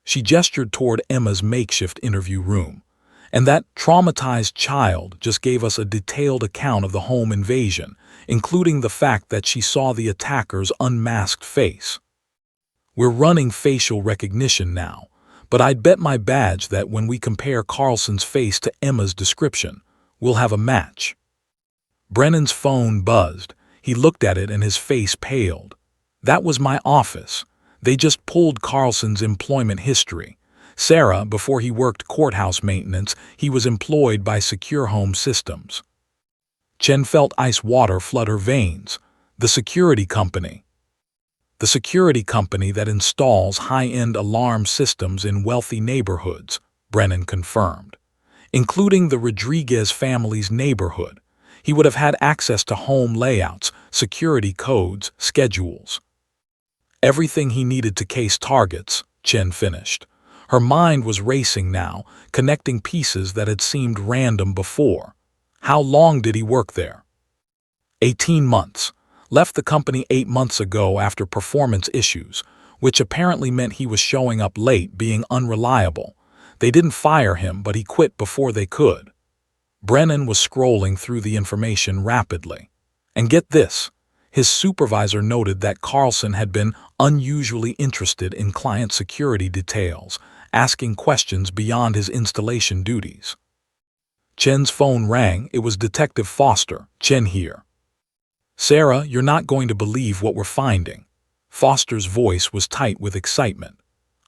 She gestured toward Emma's makeshift interview room. And that traumatized child just gave us a detailed account of the home invasion, including the fact that she saw the attacker's unmasked face. We're running facial recognition now, but I'd bet my badge that when we compare Carlson's face to Emma's description, we'll have a match. Brennan's phone buzzed. He looked at it and his face paled. That was my office. They just pulled Carlson's employment history. Sarah, before he worked courthouse maintenance, he was employed by Secure Home Systems. Chen felt ice water flood her veins. The security company. The security company that installs high-end alarm systems in wealthy neighborhoods, Brennan confirmed. Including the Rodriguez family's neighborhood. He would have had access to home layouts, security codes, schedules. Everything he needed to case targets, Chen finished. Her mind was racing now, connecting pieces that had seemed random before. How long did he work there? 18 months. Left the company 8 months ago after performance issues, which apparently meant he was showing up late, being unreliable. They didn't fire him, but he quit before they could. Brennan was scrolling through the information rapidly. And get this, his supervisor noted that Carlson had been unusually interested in client security details, asking questions beyond his installation duties. Chen's phone rang. It was Detective Foster. Chen here. Sarah, you're not going to believe what we're finding. Foster's voice was tight with excitement.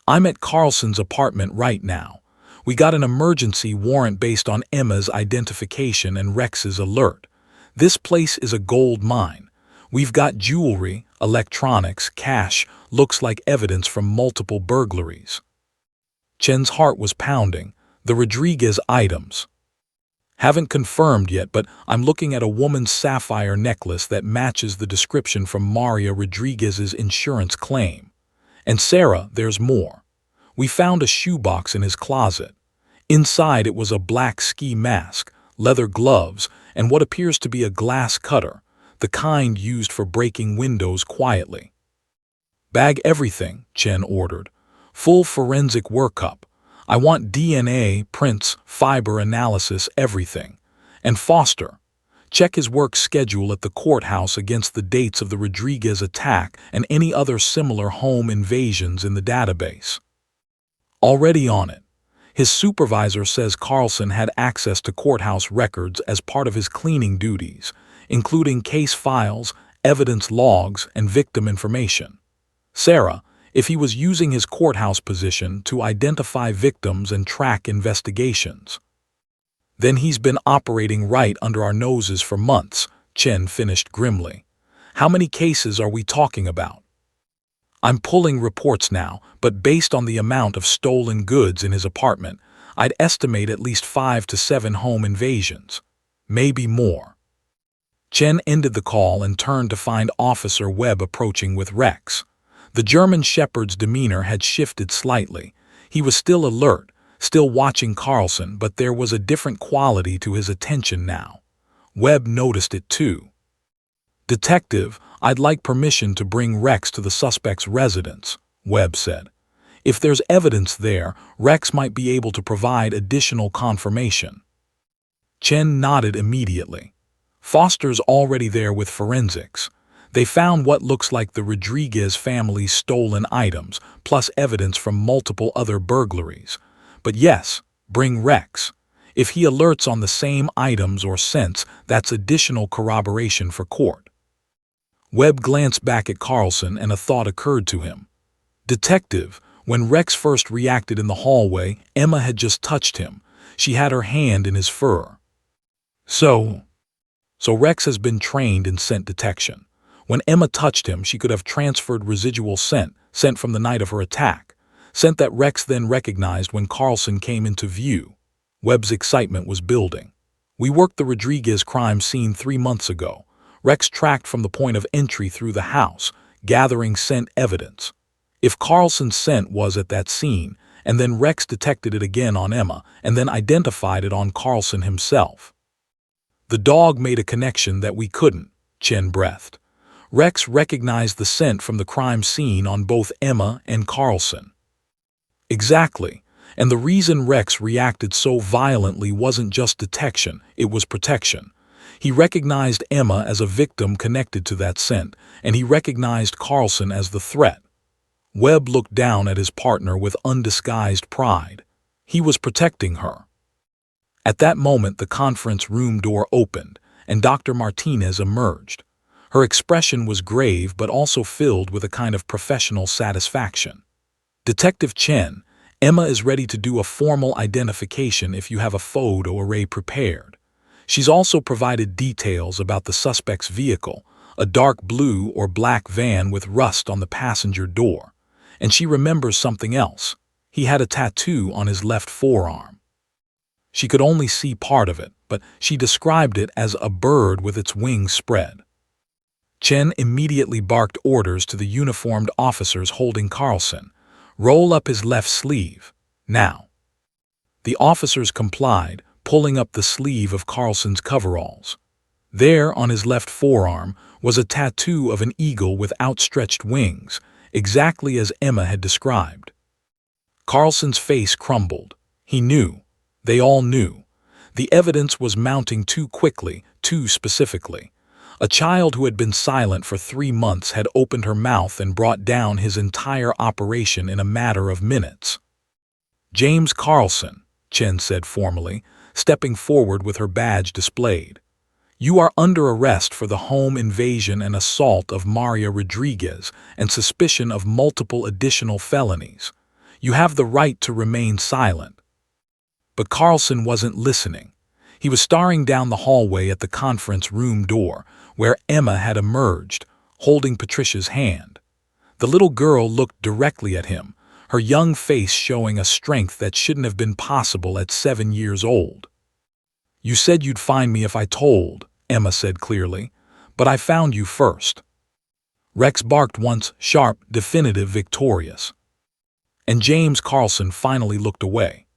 I'm at Carlson's apartment right now. We got an emergency warrant based on Emma's identification and Rex's alert. This place is a gold mine. We've got jewelry, electronics, cash, looks like evidence from multiple burglaries. Chen's heart was pounding. The Rodriguez items. Haven't confirmed yet, but I'm looking at a woman's sapphire necklace that matches the description from Maria Rodriguez's insurance claim. And Sarah, there's more. We found a shoebox in his closet. Inside it was a black ski mask, leather gloves, and what appears to be a glass cutter, the kind used for breaking windows quietly. Bag everything, Chen ordered. Full forensic workup. I want DNA, prints, fiber analysis, everything. And Foster, check his work schedule at the courthouse against the dates of the Rodriguez attack and any other similar home invasions in the database. Already on it. His supervisor says Carlson had access to courthouse records as part of his cleaning duties, including case files, evidence logs, and victim information. Sarah, if he was using his courthouse position to identify victims and track investigations. Then he's been operating right under our noses for months, Chen finished grimly. How many cases are we talking about? I'm pulling reports now, but based on the amount of stolen goods in his apartment, I'd estimate at least 5 to 7 home invasions. Maybe more. Chen ended the call and turned to find Officer Webb approaching with Rex. The German Shepherd's demeanor had shifted slightly. He was still alert, still watching Carlson, but there was a different quality to his attention now. Webb noticed it too. Detective, I'd like permission to bring Rex to the suspect's residence, Webb said. If there's evidence there, Rex might be able to provide additional confirmation. Chen nodded immediately. Foster's already there with forensics. They found what looks like the Rodriguez family's stolen items, plus evidence from multiple other burglaries. But yes, bring Rex. If he alerts on the same items or scents, that's additional corroboration for court. Webb glanced back at Carlson and a thought occurred to him. Detective, when Rex first reacted in the hallway, Emma had just touched him. She had her hand in his fur. So Rex has been trained in scent detection. When Emma touched him, she could have transferred residual scent from the night of her attack, scent that Rex then recognized when Carlson came into view. Webb's excitement was building. We worked the Rodriguez crime scene 3 months ago. Rex tracked from the point of entry through the house, gathering scent evidence. If Carlson's scent was at that scene, and then Rex detected it again on Emma, and then identified it on Carlson himself. The dog made a connection that we couldn't, Chen breathed. Rex recognized the scent from the crime scene on both Emma and Carlson. Exactly, and the reason Rex reacted so violently wasn't just detection, it was protection. He recognized Emma as a victim connected to that scent, and he recognized Carlson as the threat. Webb looked down at his partner with undisguised pride. He was protecting her. At that moment, the conference room door opened, and Dr. Martinez emerged. Her expression was grave but also filled with a kind of professional satisfaction. "Detective Chen, Emma is ready to do a formal identification if you have a photo array prepared. She's also provided details about the suspect's vehicle, a dark blue or black van with rust on the passenger door. And she remembers something else. He had a tattoo on his left forearm. She could only see part of it, but she described it as a bird with its wings spread." Chen immediately barked orders to the uniformed officers holding Carlson. "Roll up his left sleeve, now." The officers complied, pulling up the sleeve of Carlson's coveralls. There, on his left forearm, was a tattoo of an eagle with outstretched wings, exactly as Emma had described. Carlson's face crumbled. He knew. They all knew. The evidence was mounting too quickly, too specifically. A child who had been silent for 3 months had opened her mouth and brought down his entire operation in a matter of minutes. "James Carlson," Chen said formally, stepping forward with her badge displayed. "You are under arrest for the home invasion and assault of Maria Rodriguez and suspicion of multiple additional felonies. You have the right to remain silent." But Carlson wasn't listening. He was staring down the hallway at the conference room door, where Emma had emerged, holding Patricia's hand. The little girl looked directly at him, her young face showing a strength that shouldn't have been possible at 7 years old. "You said you'd find me if I told," Emma said clearly, "but I found you first." Rex barked once, sharp, definitive, victorious. And James Carlson finally looked away.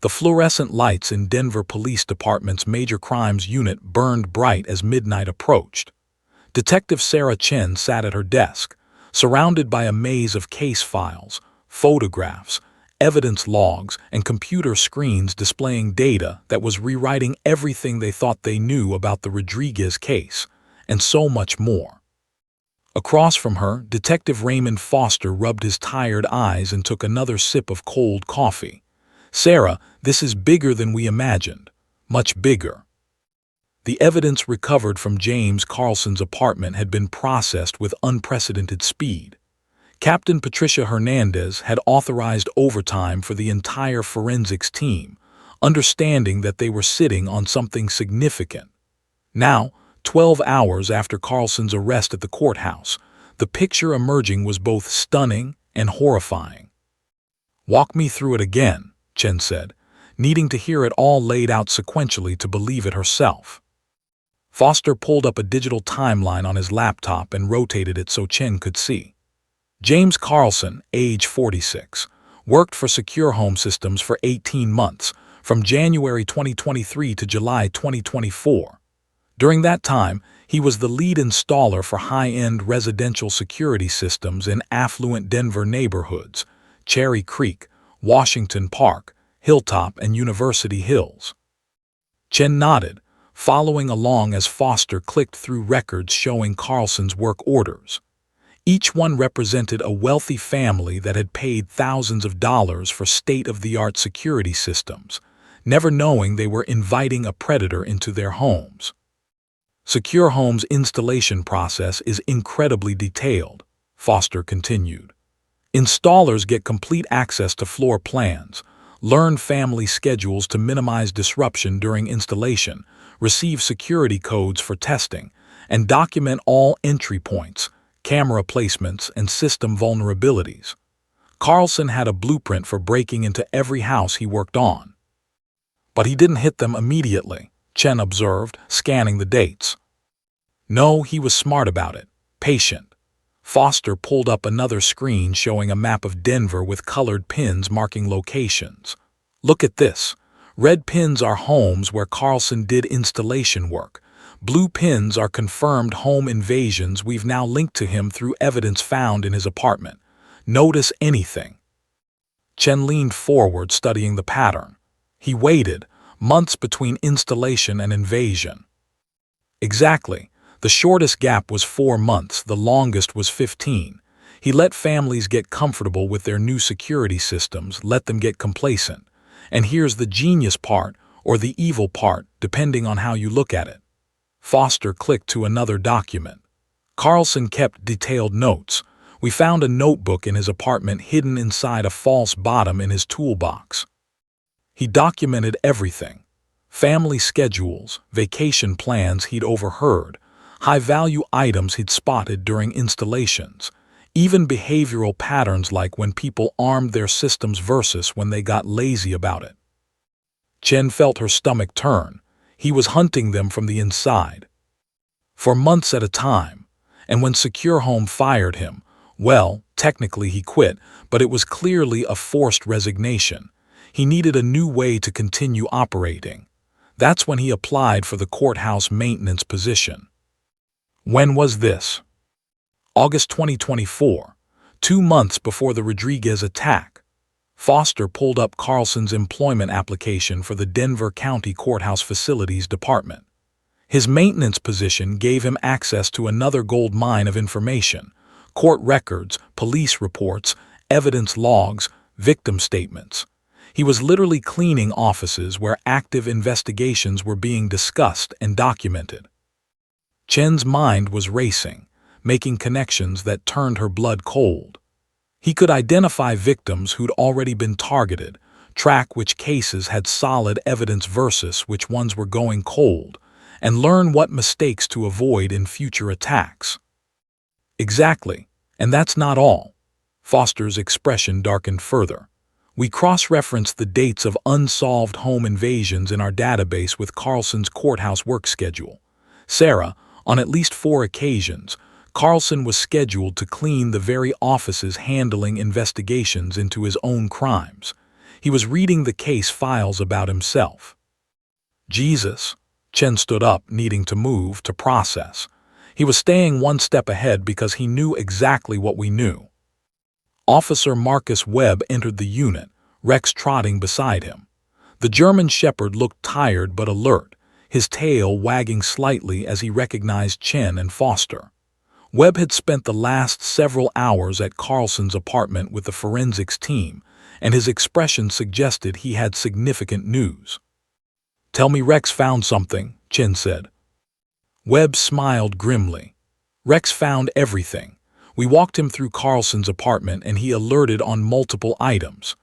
The fluorescent lights in Denver Police Department's Major Crimes Unit burned bright as midnight approached. Detective Sarah Chen sat at her desk, surrounded by a maze of case files, photographs, evidence logs, and computer screens displaying data that was rewriting everything they thought they knew about the Rodriguez case, and so much more. Across from her, Detective Raymond Foster rubbed his tired eyes and took another sip of cold coffee. "Sarah, this is bigger than we imagined. Much bigger." The evidence recovered from James Carlson's apartment had been processed with unprecedented speed. Captain Patricia Hernandez had authorized overtime for the entire forensics team, understanding that they were sitting on something significant. Now, 12 hours after Carlson's arrest at the courthouse, the picture emerging was both stunning and horrifying. "Walk me through it again," Chen said, needing to hear it all laid out sequentially to believe it herself. Foster pulled up a digital timeline on his laptop and rotated it so Chen could see. James Carlson, age 46, worked for Secure Home Systems for 18 months, from January 2023 to July 2024. During that time, he was the lead installer for high-end residential security systems in affluent Denver neighborhoods, Cherry Creek, Washington Park, Hilltop, and University Hills. Chen nodded, following along as Foster clicked through records showing Carlson's work orders. Each one represented a wealthy family that had paid thousands of dollars for state-of-the-art security systems, never knowing they were inviting a predator into their homes. Secure Home's installation process is incredibly detailed, Foster continued. Installers get complete access to floor plans, learn family schedules to minimize disruption during installation, receive security codes for testing, and document all entry points, camera placements, and system vulnerabilities. Carlson had a blueprint for breaking into every house he worked on. But he didn't hit them immediately, Chen observed, scanning the dates. No, he was smart about it, patient. Foster pulled up another screen showing a map of Denver with colored pins marking locations. "Look at this. Red pins are homes where Carlson did installation work. Blue pins are confirmed home invasions we've now linked to him through evidence found in his apartment. Notice anything?" Chen leaned forward, studying the pattern. He waited, months between installation and invasion. Exactly. The shortest gap was 4 months, the longest was 15. He let families get comfortable with their new security systems, let them get complacent. And here's the genius part, or the evil part, depending on how you look at it. Foster clicked to another document. Carlson kept detailed notes. We found a notebook in his apartment hidden inside a false bottom in his toolbox. He documented everything. Family schedules, vacation plans he'd overheard, high-value items he'd spotted during installations, even behavioral patterns like when people armed their systems versus when they got lazy about it. Chen felt her stomach turn. He was hunting them from the inside. For months at a time. And when Secure Home fired him, well, technically he quit, but it was clearly a forced resignation. He needed a new way to continue operating. That's when he applied for the courthouse maintenance position. When was this? August 2024, 2 months before the Rodriguez attack. Foster pulled up Carlson's employment application for the Denver County Courthouse Facilities Department. His maintenance position gave him access to another gold mine of information: court records, police reports, evidence logs, victim statements. He was literally cleaning offices where active investigations were being discussed and documented. Chen's mind was racing, making connections that turned her blood cold. He could identify victims who'd already been targeted, track which cases had solid evidence versus which ones were going cold, and learn what mistakes to avoid in future attacks. Exactly, and that's not all. Foster's expression darkened further. We cross-referenced the dates of unsolved home invasions in our database with Carlson's courthouse work schedule. Sarah, on at least 4 occasions, Carlson was scheduled to clean the very offices handling investigations into his own crimes. He was reading the case files about himself. Jesus. Chen stood up, needing to move, to process. He was staying one step ahead because he knew exactly what we knew. Officer Marcus Webb entered the unit, Rex trotting beside him. The German shepherd looked tired but alert, his tail wagging slightly as he recognized Chen and Foster. Webb had spent the last several hours at Carlson's apartment with the forensics team, and his expression suggested he had significant news. "Tell me Rex found something," Chen said. Webb smiled grimly. "Rex found everything. We walked him through Carlson's apartment and he alerted on multiple items.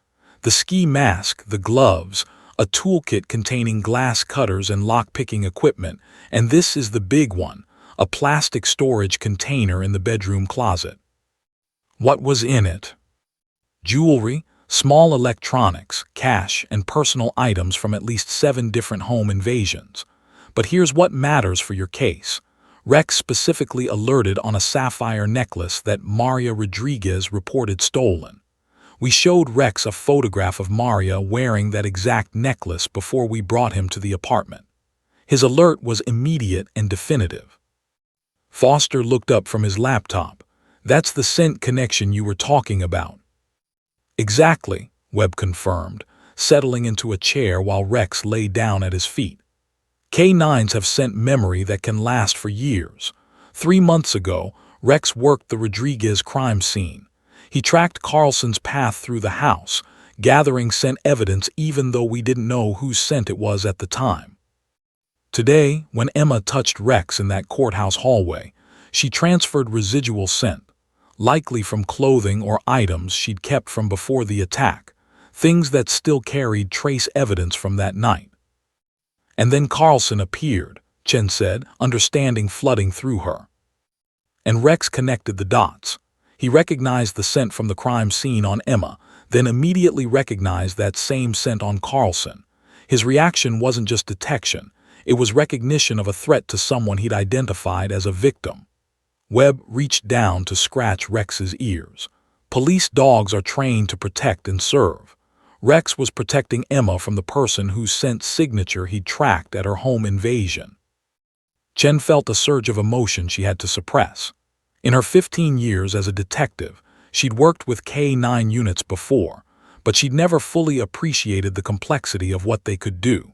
The ski mask, the gloves, a toolkit containing glass cutters and lock-picking equipment, and this is the big one, a plastic storage container in the bedroom closet." What was in it? Jewelry, small electronics, cash, and personal items from at least 7 different home invasions. But here's what matters for your case. Rex specifically alerted on a sapphire necklace that Maria Rodriguez reported stolen. We showed Rex a photograph of Maria wearing that exact necklace before we brought him to the apartment. His alert was immediate and definitive. Foster looked up from his laptop. "That's the scent connection you were talking about." "Exactly," Webb confirmed, settling into a chair while Rex lay down at his feet. K9s have scent memory that can last for years. 3 months ago, Rex worked the Rodriguez crime scene. He tracked Carlson's path through the house, gathering scent evidence even though we didn't know whose scent it was at the time. Today, when Emma touched Rex in that courthouse hallway, she transferred residual scent, likely from clothing or items she'd kept from before the attack, things that still carried trace evidence from that night. And then Carlson appeared, Chen said, understanding flooding through her. And Rex connected the dots. He recognized the scent from the crime scene on Emma, then immediately recognized that same scent on Carlson. His reaction wasn't just detection, it was recognition of a threat to someone he'd identified as a victim. Webb reached down to scratch Rex's ears. Police dogs are trained to protect and serve. Rex was protecting Emma from the person whose scent signature he'd tracked at her home invasion. Chen felt a surge of emotion she had to suppress. In her 15 years as a detective, she'd worked with K-9 units before, but she'd never fully appreciated the complexity of what they could do.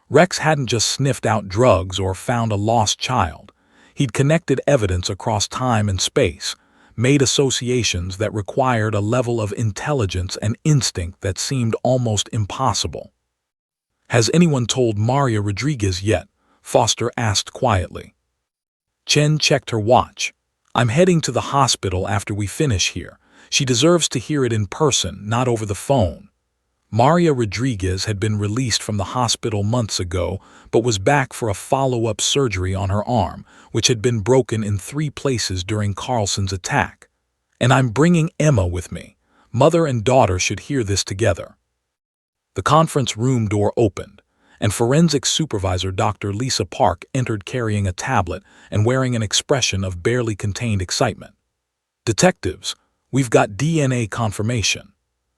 Rex hadn't just sniffed out drugs or found a lost child. He'd connected evidence across time and space, made associations that required a level of intelligence and instinct that seemed almost impossible. "Has anyone told Maria Rodriguez yet?" Foster asked quietly. Chen checked her watch. "I'm heading to the hospital after we finish here. She deserves to hear it in person, not over the phone." Maria Rodriguez had been released from the hospital months ago, but was back for a follow-up surgery on her arm, which had been broken in 3 places during Carlson's attack. "And I'm bringing Emma with me. Mother and daughter should hear this together." The conference room door opened, and forensic supervisor Dr. Lisa Park entered carrying a tablet and wearing an expression of barely contained excitement. "Detectives, we've got DNA confirmation.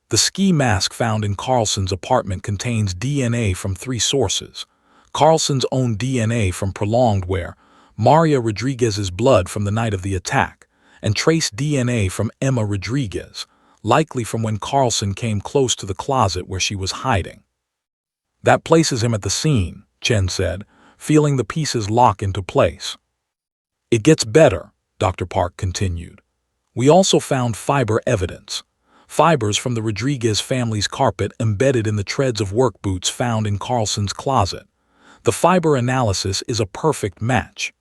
The ski mask found in Carlson's apartment contains DNA from 3 sources. Carlson's own DNA from prolonged wear, Maria Rodriguez's blood from the night of the attack, and trace DNA from Emma Rodriguez, likely from when Carlson came close to the closet where she was hiding." "That places him at the scene," Chen said, feeling the pieces lock into place. "It gets better," Dr. Park continued. "We also found fiber evidence. Fibers from the Rodriguez family's carpet embedded in the treads of work boots found in Carlson's closet. The fiber analysis is a perfect match.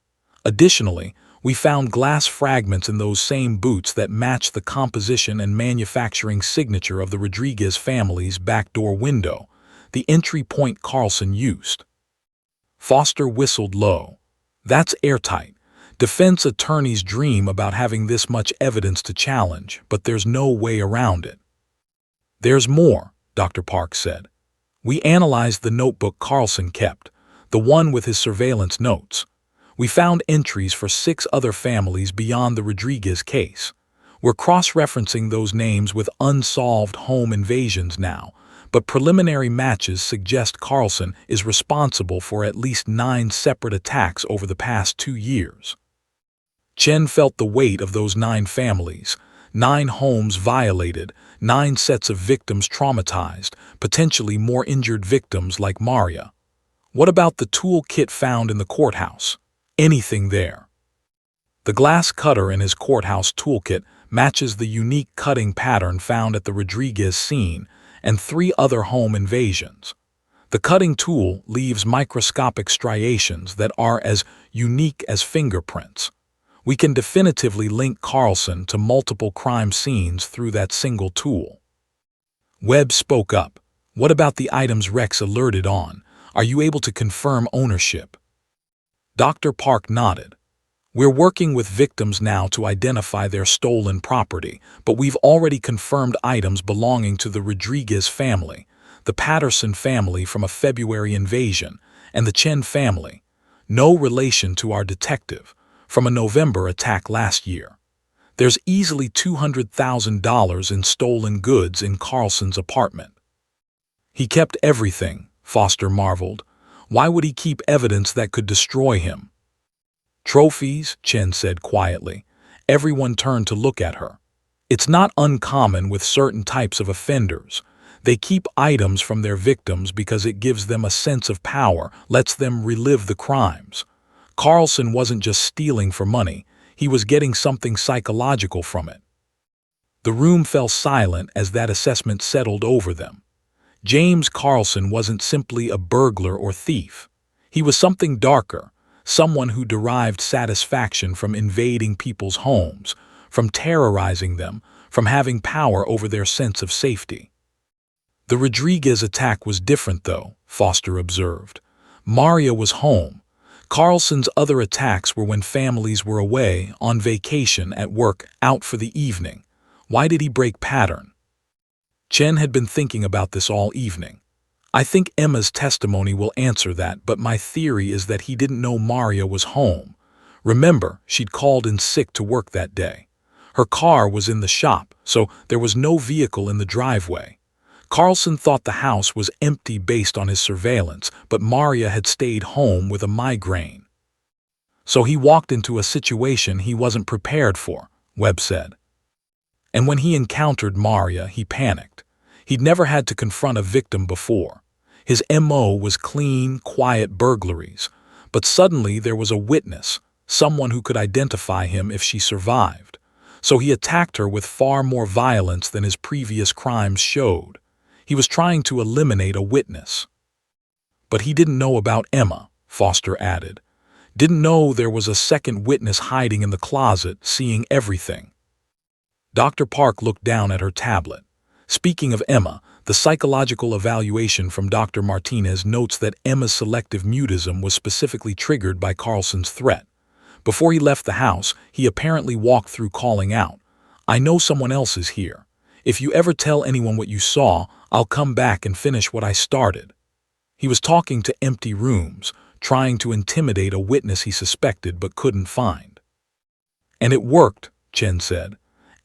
Additionally, we found glass fragments in those same boots that match the composition and manufacturing signature of the Rodriguez family's backdoor window, the entry point Carlson used." Foster whistled low. "That's airtight. Defense attorneys dream about having this much evidence to challenge, but there's no way around it." "There's more," Dr. Park said. "We analyzed the notebook Carlson kept, the one with his surveillance notes. We found entries for 6 other families beyond the Rodriguez case. We're cross-referencing those names with unsolved home invasions now, but preliminary matches suggest Carlson is responsible for at least 9 separate attacks over the past 2 years. Chen felt the weight of those 9 families, 9 homes violated, 9 sets of victims traumatized, potentially more injured victims like Maria. "What about the tool kit found in the courthouse? Anything there?" The glass cutter in his courthouse toolkit matches the unique cutting pattern found at the Rodriguez scene and 3 other home invasions. The cutting tool leaves microscopic striations that are as unique as fingerprints. We can definitively link Carlson to multiple crime scenes through that single tool. Webb spoke up. "What about the items Rex alerted on? Are you able to confirm ownership?" Dr. Park nodded. "We're working with victims now to identify their stolen property, but we've already confirmed items belonging to the Rodriguez family, the Patterson family from a February invasion, and the Chen family, no relation to our detective, from a November attack last year. There's easily $200,000 in stolen goods in Carlson's apartment." "He kept everything," Foster marveled. "Why would he keep evidence that could destroy him?" "Trophies," Chen said quietly. Everyone turned to look at her. "It's not uncommon with certain types of offenders. They keep items from their victims because it gives them a sense of power, lets them relive the crimes. Carlson wasn't just stealing for money, he was getting something psychological from it." The room fell silent as that assessment settled over them. James Carlson wasn't simply a burglar or thief. He was something darker, someone who derived satisfaction from invading people's homes, from terrorizing them, from having power over their sense of safety. The Rodriguez attack was different, though, Foster observed. Maria was home. Carlson's other attacks were when families were away, on vacation, at work, out for the evening. Why did he break pattern? Chen had been thinking about this all evening. "I think Emma's testimony will answer that, but my theory is that he didn't know Maria was home. Remember, she'd called in sick to work that day. Her car was in the shop, so there was no vehicle in the driveway. Carlson thought the house was empty based on his surveillance, but Maria had stayed home with a migraine. So he walked into a situation he wasn't prepared for, Webb said. And when he encountered Maria, he panicked. He'd never had to confront a victim before. His MO was clean, quiet burglaries. But suddenly there was a witness, someone who could identify him if she survived. So he attacked her with far more violence than his previous crimes showed. He was trying to eliminate a witness. But he didn't know about Emma, Foster added. Didn't know there was a second witness hiding in the closet, seeing everything. Dr. Park looked down at her tablet. Speaking of Emma, the psychological evaluation from Dr. Martinez notes that Emma's selective mutism was specifically triggered by Carlson's threat. Before he left the house, he apparently walked through calling out, "I know someone else is here. If you ever tell anyone what you saw, I'll come back and finish what I started." He was talking to empty rooms, trying to intimidate a witness he suspected but couldn't find. And it worked, Chen said.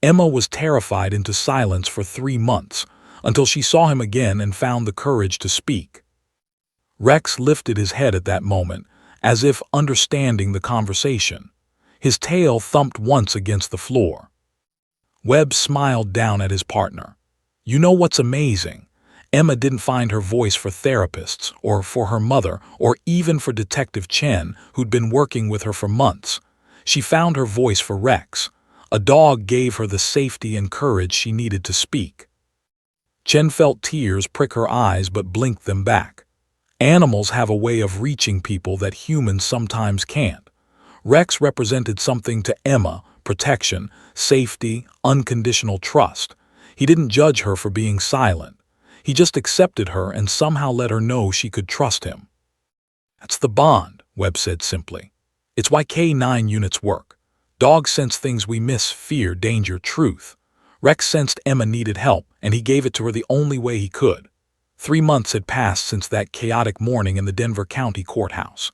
Emma was terrified into silence for 3 months, until she saw him again and found the courage to speak. Rex lifted his head at that moment, as if understanding the conversation. His tail thumped once against the floor. Webb smiled down at his partner. You know what's amazing? Emma didn't find her voice for therapists, or for her mother, or even for Detective Chen, who'd been working with her for months. She found her voice for Rex. A dog gave her the safety and courage she needed to speak. Chen felt tears prick her eyes but blinked them back. Animals have a way of reaching people that humans sometimes can't. Rex represented something to Emma: protection, safety, unconditional trust. He didn't judge her for being silent. He just accepted her and somehow let her know she could trust him. That's the bond, Webb said simply. It's why K9 units work. Dogs sense things we miss: fear, danger, truth. Rex sensed Emma needed help, and he gave it to her the only way he could. 3 months had passed since that chaotic morning in the Denver County Courthouse.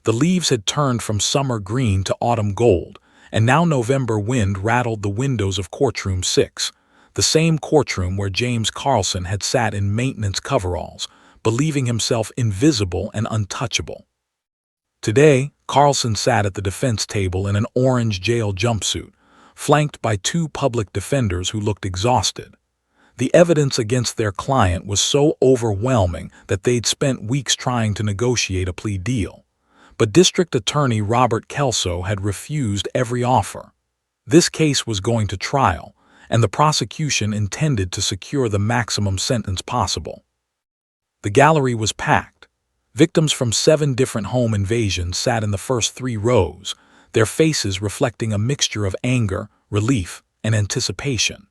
The leaves had turned from summer green to autumn gold, and now November wind rattled the windows of Courtroom 6, the same courtroom where James Carlson had sat in maintenance coveralls, believing himself invisible and untouchable. Today, Carlson sat at the defense table in an orange jail jumpsuit, flanked by 2 public defenders who looked exhausted. The evidence against their client was so overwhelming that they'd spent weeks trying to negotiate a plea deal. But District Attorney Robert Kelso had refused every offer. This case was going to trial, and the prosecution intended to secure the maximum sentence possible. The gallery was packed. Victims from 7 different home invasions sat in the first 3 rows, their faces reflecting a mixture of anger, relief, and anticipation.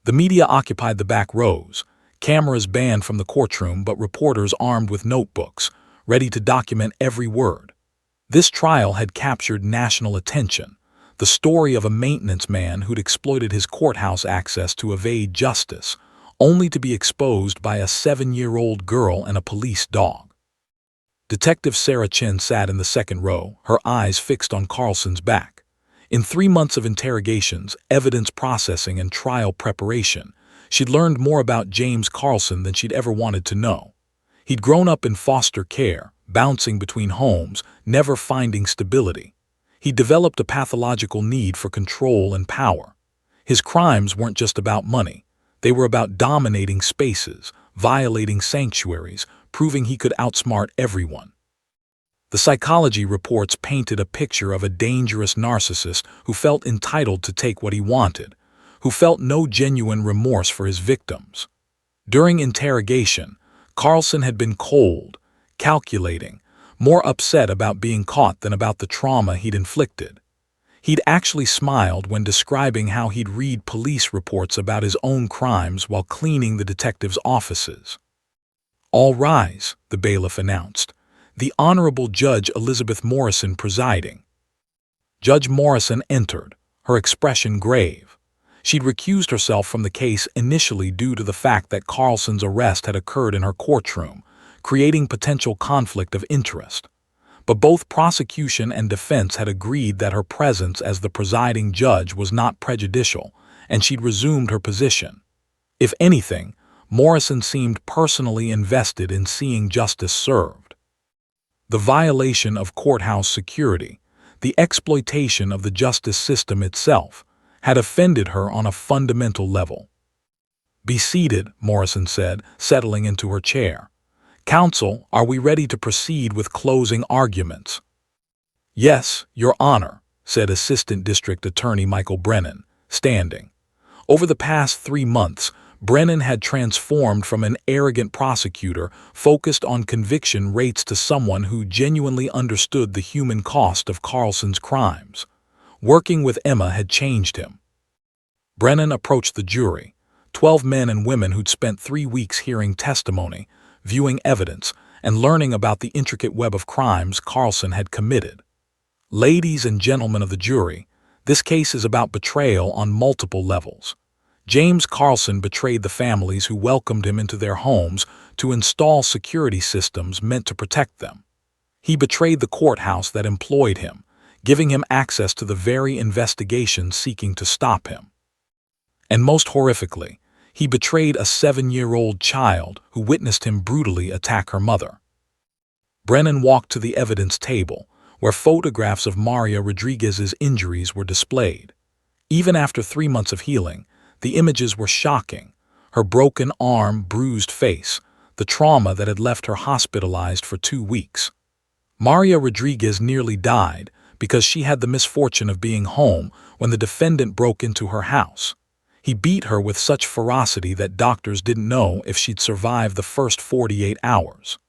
The media occupied the back rows, cameras banned from the courtroom but reporters armed with notebooks, ready to document every word. This trial had captured national attention, the story of a maintenance man who'd exploited his courthouse access to evade justice, only to be exposed by a 7-year-old girl and a police dog. Detective Sarah Chen sat in the second row, her eyes fixed on Carlson's back. In 3 months of interrogations, evidence processing, and trial preparation, she'd learned more about James Carlson than she'd ever wanted to know. He'd grown up in foster care, bouncing between homes, never finding stability. He'd developed a pathological need for control and power. His crimes weren't just about money. They were about dominating spaces, violating sanctuaries, proving he could outsmart everyone. The psychology reports painted a picture of a dangerous narcissist who felt entitled to take what he wanted, who felt no genuine remorse for his victims. During interrogation, Carlson had been cold, calculating, more upset about being caught than about the trauma he'd inflicted. He'd actually smiled when describing how he'd read police reports about his own crimes while cleaning the detectives' offices. "All rise," the bailiff announced, the Honorable Judge Elizabeth Morrison presiding. Judge Morrison entered, her expression grave. She'd recused herself from the case initially due to the fact that Carlson's arrest had occurred in her courtroom, creating potential conflict of interest. But both prosecution and defense had agreed that her presence as the presiding judge was not prejudicial, and she'd resumed her position. If anything, Morrison seemed personally invested in seeing justice served. The violation of courthouse security, the exploitation of the justice system itself, had offended her on a fundamental level. "Be seated," Morrison said, settling into her chair. "Counsel, are we ready to proceed with closing arguments?" "Yes, Your Honor," said Assistant District Attorney Michael Brennan, standing. Over the past 3 months, Brennan had transformed from an arrogant prosecutor focused on conviction rates to someone who genuinely understood the human cost of Carlson's crimes. Working with Emma had changed him. Brennan approached the jury, 12 men and women who'd spent 3 weeks hearing testimony, viewing evidence, and learning about the intricate web of crimes Carlson had committed. "Ladies and gentlemen of the jury, this case is about betrayal on multiple levels. James Carlson betrayed the families who welcomed him into their homes to install security systems meant to protect them. He betrayed the courthouse that employed him, giving him access to the very investigation seeking to stop him. And most horrifically, he betrayed a 7-year-old child who witnessed him brutally attack her mother." Brennan walked to the evidence table, where photographs of Maria Rodriguez's injuries were displayed. Even after 3 months of healing, the images were shocking: her broken arm, bruised face, the trauma that had left her hospitalized for 2 weeks. Maria Rodriguez nearly died because she had the misfortune of being home when the defendant broke into her house. He beat her with such ferocity that doctors didn't know if she'd survive the first 48 hours.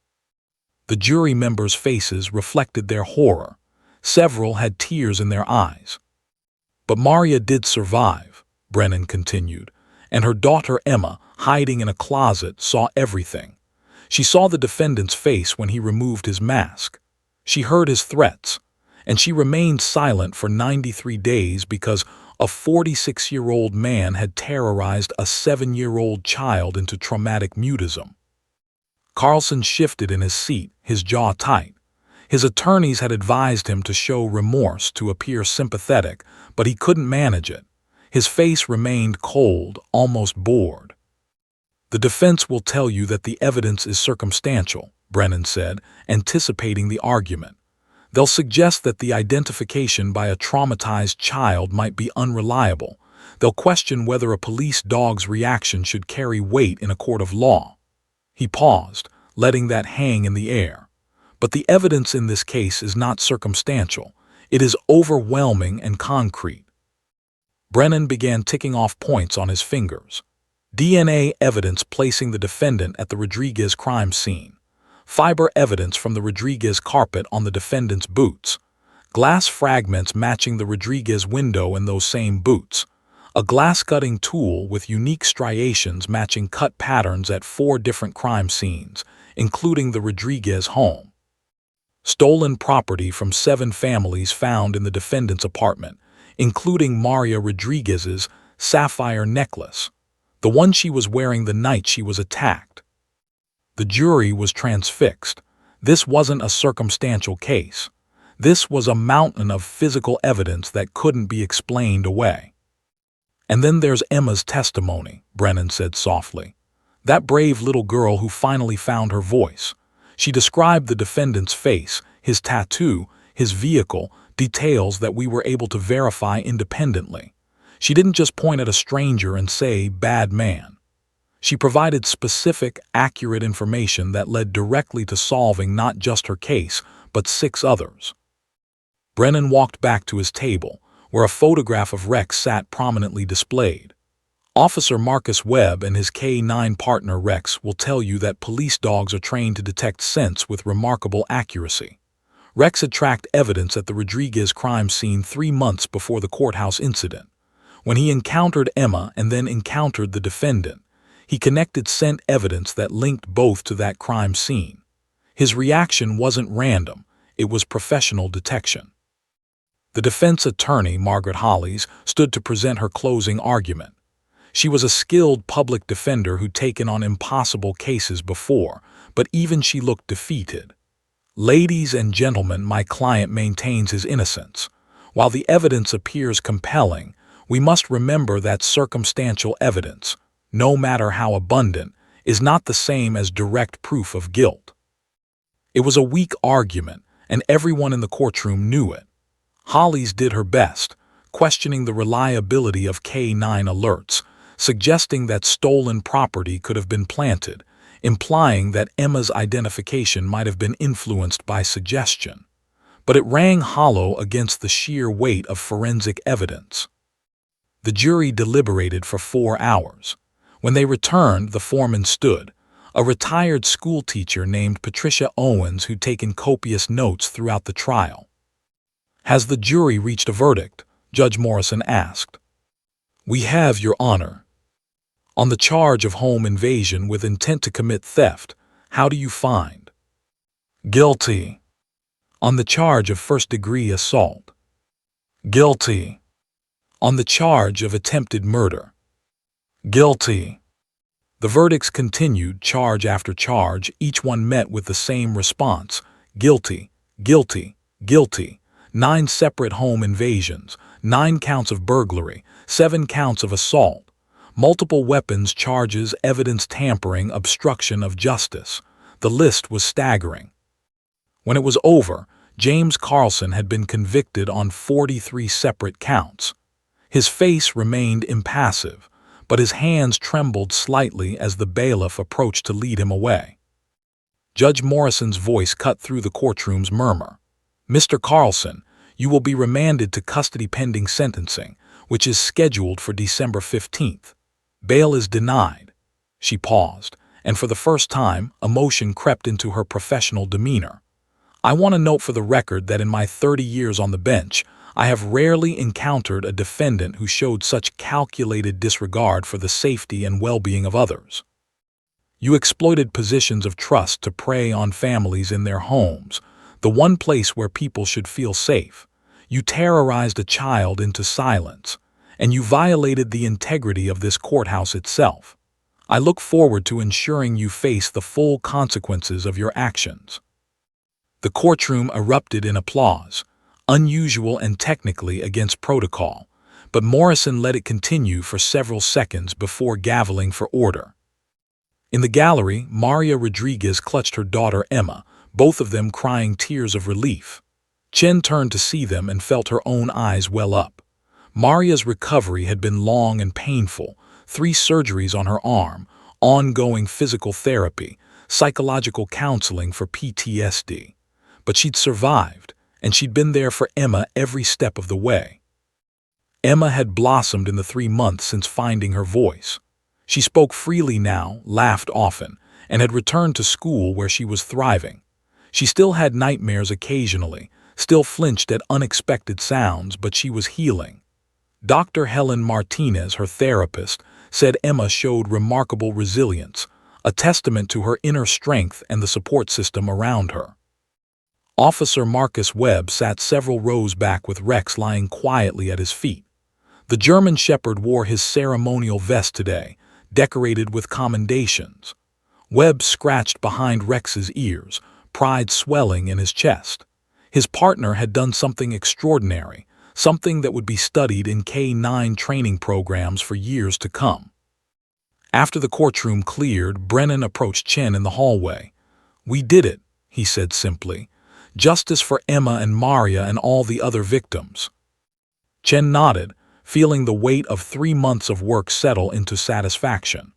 The jury members' faces reflected their horror. Several had tears in their eyes. "But Maria did survive," Brennan continued, "and her daughter Emma, hiding in a closet, saw everything. She saw the defendant's face when he removed his mask. She heard his threats, and she remained silent for 93 days because a 46-year-old man had terrorized a 7-year-old child into traumatic mutism." Carlson shifted in his seat, his jaw tight. His attorneys had advised him to show remorse, to appear sympathetic, but he couldn't manage it. His face remained cold, almost bored. "The defense will tell you that the evidence is circumstantial," Brennan said, anticipating the argument. "They'll suggest that the identification by a traumatized child might be unreliable. They'll question whether a police dog's reaction should carry weight in a court of law." He paused, letting that hang in the air. "But the evidence in this case is not circumstantial. It is overwhelming and concrete." Brennan began ticking off points on his fingers. DNA evidence placing the defendant at the Rodriguez crime scene. Fiber evidence from the Rodriguez carpet on the defendant's boots. Glass fragments matching the Rodriguez window in those same boots. A glass-cutting tool with unique striations matching cut patterns at 4 different crime scenes, including the Rodriguez home. Stolen property from 7 families found in the defendant's apartment, including Maria Rodriguez's sapphire necklace, the one she was wearing the night she was attacked. The jury was transfixed. This wasn't a circumstantial case. This was a mountain of physical evidence that couldn't be explained away. "And then there's Emma's testimony," Brennan said softly. "That brave little girl who finally found her voice. She described the defendant's face, his tattoo, his vehicle, details that we were able to verify independently. She didn't just point at a stranger and say, 'bad man.' She provided specific, accurate information that led directly to solving not just her case, but 6 others." Brennan walked back to his table, where a photograph of Rex sat prominently displayed. "Officer Marcus Webb and his K-9 partner Rex will tell you that police dogs are trained to detect scents with remarkable accuracy. Rex had tracked evidence at the Rodriguez crime scene 3 months before the courthouse incident. When he encountered Emma and then encountered the defendant, he connected scent evidence that linked both to that crime scene. His reaction wasn't random, it was professional detection." The defense attorney, Margaret Hollies, stood to present her closing argument. She was a skilled public defender who'd taken on impossible cases before, but even she looked defeated. Ladies and gentlemen, my client maintains his innocence. While the evidence appears compelling, we must remember that circumstantial evidence, no matter how abundant, is not the same as direct proof of guilt. It was a weak argument, and everyone in the courtroom knew it. Hollis did her best, questioning the reliability of K9 alerts, suggesting that stolen property could have been planted, implying that Emma's identification might have been influenced by suggestion. But it rang hollow against the sheer weight of forensic evidence. The jury deliberated for 4 hours. When they returned, the foreman stood, a retired schoolteacher named Patricia Owens who'd taken copious notes throughout the trial. "Has the jury reached a verdict?" Judge Morrison asked. "We have, Your Honor." "On the charge of home invasion with intent to commit theft, how do you find?" "Guilty." "On the charge of first-degree assault?" "Guilty." "On the charge of attempted murder?" "Guilty." The verdicts continued, charge after charge, each one met with the same response: guilty, guilty, guilty. 9 separate home invasions, 9 counts of burglary, 7 counts of assault, multiple weapons charges, evidence tampering, obstruction of justice. The list was staggering. When it was over, James Carlson had been convicted on 43 separate counts. His face remained impassive, but his hands trembled slightly as the bailiff approached to lead him away. Judge Morrison's voice cut through the courtroom's murmur. "Mr. Carlson, you will be remanded to custody pending sentencing, which is scheduled for December 15th. Bail is denied." She paused, and for the first time, emotion crept into her professional demeanor. "I want to note for the record that in my 30 years on the bench, I have rarely encountered a defendant who showed such calculated disregard for the safety and well-being of others. You exploited positions of trust to prey on families in their homes, the one place where people should feel safe. You terrorized a child into silence, and you violated the integrity of this courthouse itself. I look forward to ensuring you face the full consequences of your actions." The courtroom erupted in applause, unusual and technically against protocol, but Morrison let it continue for several seconds before gaveling for order. In the gallery, Maria Rodriguez clutched her daughter Emma, both of them crying tears of relief. Chen turned to see them and felt her own eyes well up. Maria's recovery had been long and painful: 3 surgeries on her arm, ongoing physical therapy, psychological counseling for PTSD. But she'd survived, and she'd been there for Emma every step of the way. Emma had blossomed in the 3 months since finding her voice. She spoke freely now, laughed often, and had returned to school where she was thriving. She still had nightmares occasionally, still flinched at unexpected sounds, but she was healing. Dr. Helen Martinez, her therapist, said Emma showed remarkable resilience, a testament to her inner strength and the support system around her. Officer Marcus Webb sat several rows back with Rex lying quietly at his feet. The German Shepherd wore his ceremonial vest today, decorated with commendations. Webb scratched behind Rex's ears, pride swelling in his chest. His partner had done something extraordinary, something that would be studied in K9 training programs for years to come. After the courtroom cleared, Brennan approached Chen in the hallway. "We did it," he said simply. "Justice for Emma and Maria and all the other victims." Chen nodded, feeling the weight of 3 months of work settle into satisfaction.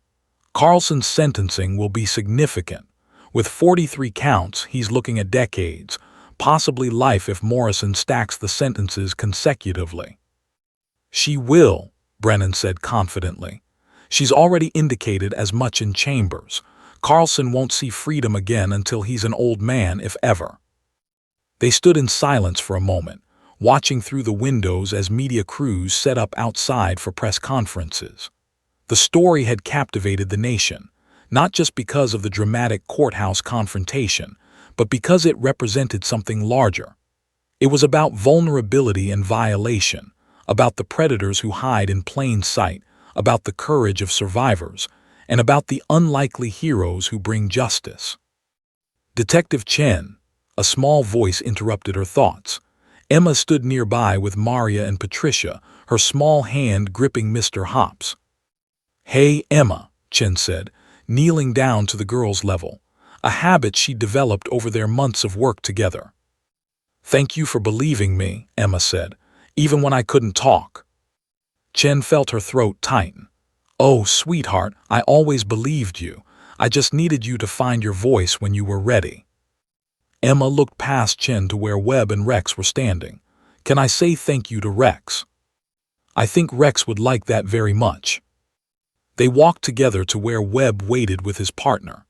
Carlson's sentencing will be significant. With 43 counts, he's looking at decades, possibly life if Morrison stacks the sentences consecutively. "She will," Brennan said confidently. "She's already indicated as much in chambers. Carlson won't see freedom again until he's an old man, if ever." They stood in silence for a moment, watching through the windows as media crews set up outside for press conferences. The story had captivated the nation, not just because of the dramatic courthouse confrontation, but because it represented something larger. It was about vulnerability and violation, about the predators who hide in plain sight, about the courage of survivors, and about the unlikely heroes who bring justice. Detective Chen, A small voice interrupted her thoughts. Emma stood nearby with Maria and Patricia, her small hand gripping Mr. Hops. "Hey, Emma," Chen said, kneeling down to the girl's level, a habit she developed over their months of work together. "Thank you for believing me," Emma said, "even when I couldn't talk." Chen felt her throat tighten. "Oh, sweetheart, I always believed you. I just needed you to find your voice when you were ready." Emma looked past Chen to where Webb and Rex were standing. "Can I say thank you to Rex? I think Rex would like that very much." They walked together to where Webb waited with his partner.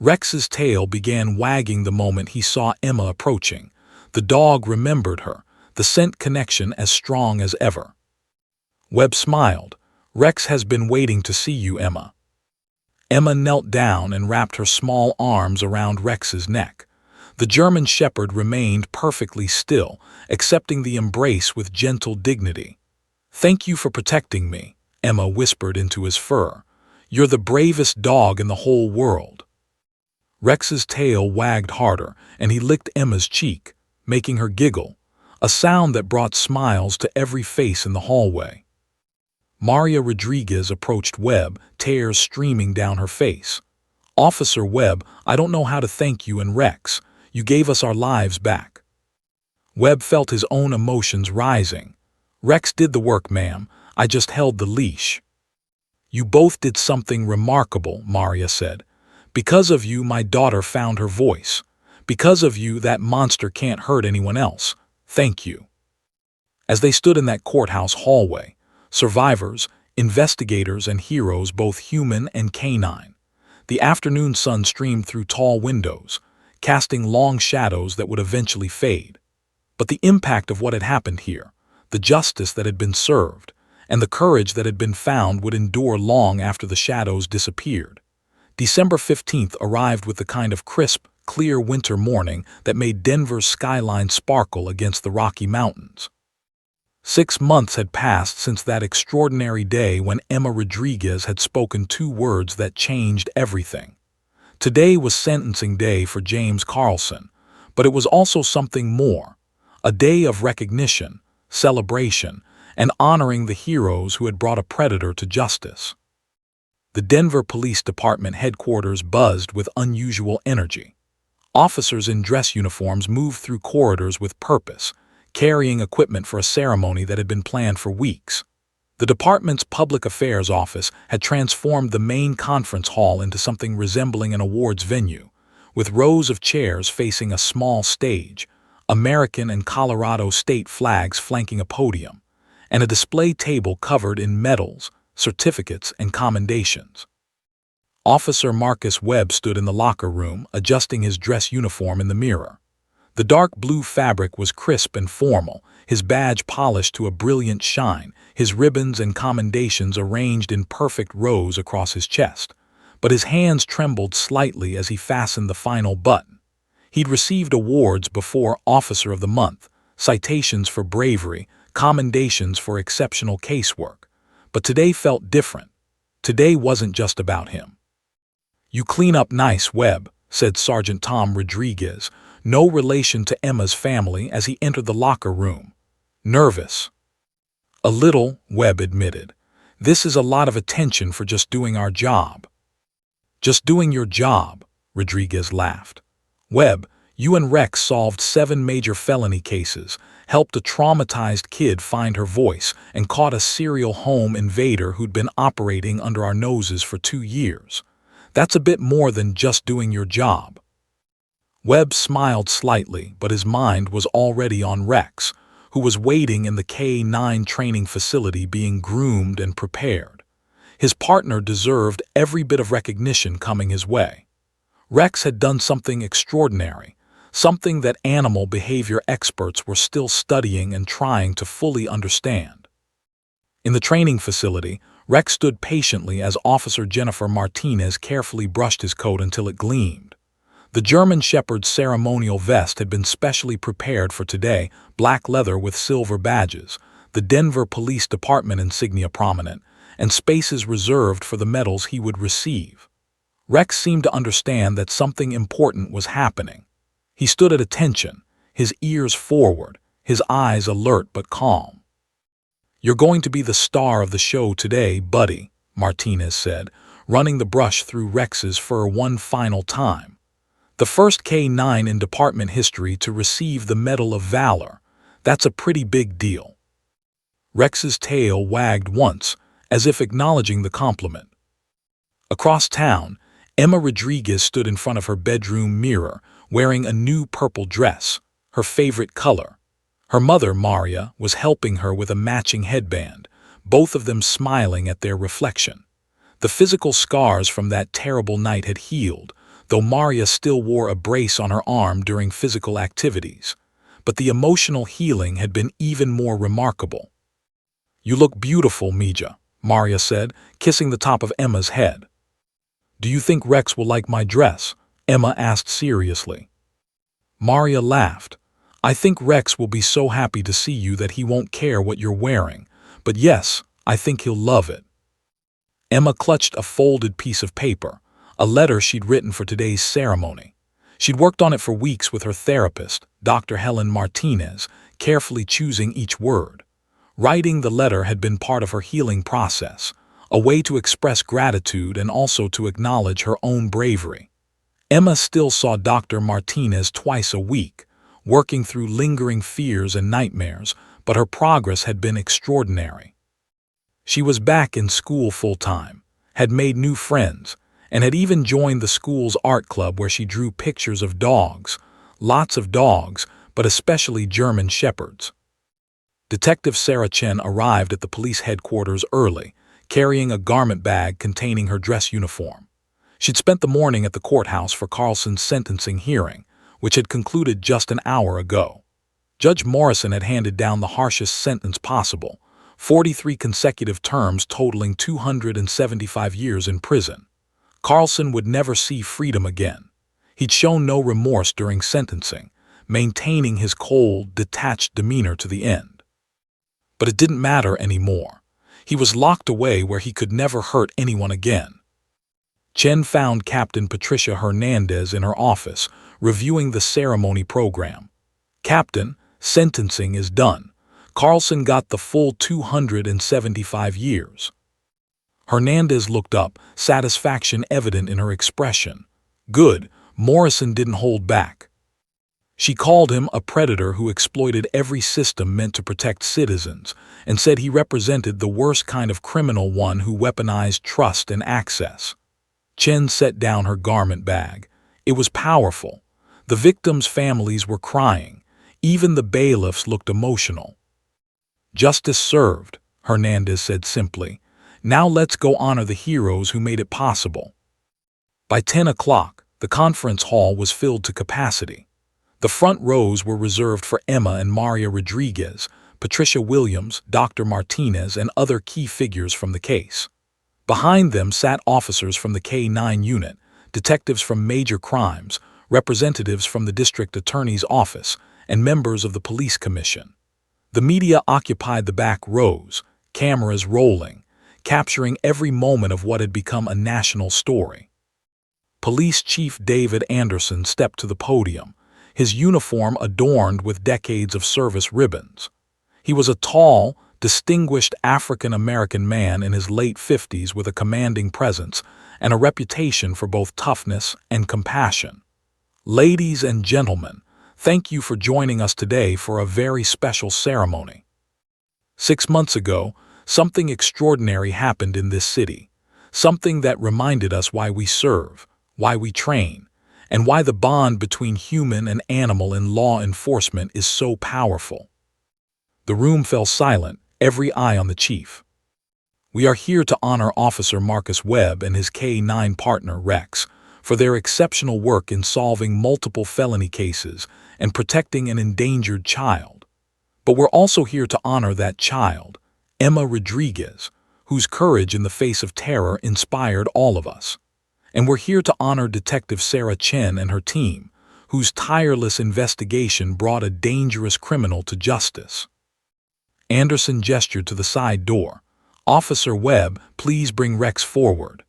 Rex's tail began wagging the moment he saw Emma approaching. The dog remembered her, the scent connection as strong as ever. Webb smiled. "Rex has been waiting to see you, Emma." Emma knelt down and wrapped her small arms around Rex's neck. The German Shepherd remained perfectly still, accepting the embrace with gentle dignity. "Thank you for protecting me," Emma whispered into his fur. "You're the bravest dog in the whole world." Rex's tail wagged harder, and he licked Emma's cheek, making her giggle, a sound that brought smiles to every face in the hallway. Maria Rodriguez approached Webb, tears streaming down her face. "Officer Webb, I don't know how to thank you and Rex. You gave us our lives back." Webb felt his own emotions rising. "Rex did the work, ma'am. I just held the leash." "You both did something remarkable," Maria said. "Because of you, my daughter found her voice. Because of you, that monster can't hurt anyone else. Thank you." As they stood in that courthouse hallway, survivors, investigators, and heroes, both human and canine, the afternoon sun streamed through tall windows, casting long shadows that would eventually fade. But the impact of what had happened here, the justice that had been served, and the courage that had been found would endure long after the shadows disappeared. December 15th arrived with the kind of crisp, clear winter morning that made Denver's skyline sparkle against the Rocky Mountains. 6 months had passed since that extraordinary day when Emma Rodriguez had spoken 2 words that changed everything. Today was sentencing day for James Carlson, but it was also something more, a day of recognition, celebration, and honoring the heroes who had brought a predator to justice. The Denver Police Department headquarters buzzed with unusual energy. Officers in dress uniforms moved through corridors with purpose, carrying equipment for a ceremony that had been planned for weeks. The department's public affairs office had transformed the main conference hall into something resembling an awards venue, with rows of chairs facing a small stage, American and Colorado state flags flanking a podium, and a display table covered in medals, certificates, and commendations. Officer Marcus Webb stood in the locker room, adjusting his dress uniform in the mirror. The dark blue fabric was crisp and formal, his badge polished to a brilliant shine, his ribbons and commendations arranged in perfect rows across his chest. But his hands trembled slightly as he fastened the final button. He'd received awards before: Officer of the Month, citations for bravery, commendations for exceptional casework. But today felt different. Today wasn't just about him. "You clean up nice, Webb," said Sergeant Tom Rodriguez, no relation to Emma's family, as he entered the locker room. "Nervous?" "A little," Webb admitted. "This is a lot of attention for just doing our job." "Just doing your job," Rodriguez laughed. "Webb, you and Rex solved 7 major felony cases, helped a traumatized kid find her voice, and caught a serial home invader who'd been operating under our noses for 2 years. That's a bit more than just doing your job." Webb smiled slightly, but his mind was already on Rex, who was waiting in the K-9 training facility being groomed and prepared. His partner deserved every bit of recognition coming his way. Rex had done something extraordinary, something that animal behavior experts were still studying and trying to fully understand. In the training facility, Rex stood patiently as Officer Jennifer Martinez carefully brushed his coat until it gleamed. The German Shepherd's ceremonial vest had been specially prepared for today, black leather with silver badges, the Denver Police Department insignia prominent, and spaces reserved for the medals he would receive. Rex seemed to understand that something important was happening. He stood at attention, his ears forward, his eyes alert but calm. "You're going to be the star of the show today, buddy," Martinez said, running the brush through Rex's fur one final time. "The first K-9 in department history to receive the Medal of Valor. That's a pretty big deal." Rex's tail wagged once, as if acknowledging the compliment. Across town, Emma Rodriguez stood in front of her bedroom mirror, wearing a new purple dress, her favorite color. Her mother, Maria, was helping her with a matching headband, both of them smiling at their reflection. The physical scars from that terrible night had healed, though Maria still wore a brace on her arm during physical activities. But the emotional healing had been even more remarkable. "You look beautiful, Mija," Maria said, kissing the top of Emma's head. "Do you think Rex will like my dress?" Emma asked seriously. Maria laughed. "I think Rex will be so happy to see you that he won't care what you're wearing, but yes, I think he'll love it." Emma clutched a folded piece of paper, a letter she'd written for today's ceremony. She'd worked on it for weeks with her therapist, Dr. Helen Martinez, carefully choosing each word. Writing the letter had been part of her healing process, a way to express gratitude and also to acknowledge her own bravery. Emma still saw Dr. Martinez twice a week, working through lingering fears and nightmares, but her progress had been extraordinary. She was back in school full-time, had made new friends, and had even joined the school's art club where she drew pictures of dogs, lots of dogs, but especially German shepherds. Detective Sarah Chen arrived at the police headquarters early, carrying a garment bag containing her dress uniform. She'd spent the morning at the courthouse for Carlson's sentencing hearing, which had concluded just an hour ago. Judge Morrison had handed down the harshest sentence possible, 43 consecutive terms totaling 275 years in prison. Carlson would never see freedom again. He'd shown no remorse during sentencing, maintaining his cold, detached demeanor to the end. But it didn't matter anymore. He was locked away where he could never hurt anyone again. Chen found Captain Patricia Hernandez in her office, reviewing the ceremony program. "Captain, sentencing is done. Carlson got the full 275 years. Hernandez looked up, satisfaction evident in her expression. "Good, Morrison didn't hold back." She called him a predator who exploited every system meant to protect citizens, and said he represented the worst kind of criminal, one who weaponized trust and access. Chen set down her garment bag. It was powerful. The victims' families were crying. Even the bailiffs looked emotional. "Justice served," Hernandez said simply. "Now let's go honor the heroes who made it possible." By 10 o'clock, the conference hall was filled to capacity. The front rows were reserved for Emma and Maria Rodriguez, Patricia Williams, Dr. Martinez, and other key figures from the case. Behind them sat officers from the K-9 unit, detectives from major crimes, representatives from the district attorney's office, and members of the police commission. The media occupied the back rows, cameras rolling, capturing every moment of what had become a national story. Police Chief David Anderson stepped to the podium, his uniform adorned with decades of service ribbons. He was a tall, distinguished African-American man in his late 50s with a commanding presence and a reputation for both toughness and compassion. "Ladies and gentlemen, thank you for joining us today for a very special ceremony. 6 months ago, something extraordinary happened in this city, something that reminded us why we serve, why we train, and why the bond between human and animal in law enforcement is so powerful." The room fell silent, every eye on the chief. "We are here to honor Officer Marcus Webb and his K-9 partner, Rex, for their exceptional work in solving multiple felony cases and protecting an endangered child. But we're also here to honor that child, Emma Rodriguez, whose courage in the face of terror inspired all of us. And we're here to honor Detective Sarah Chen and her team, whose tireless investigation brought a dangerous criminal to justice." Anderson gestured to the side door. "Officer Webb, please bring Rex forward."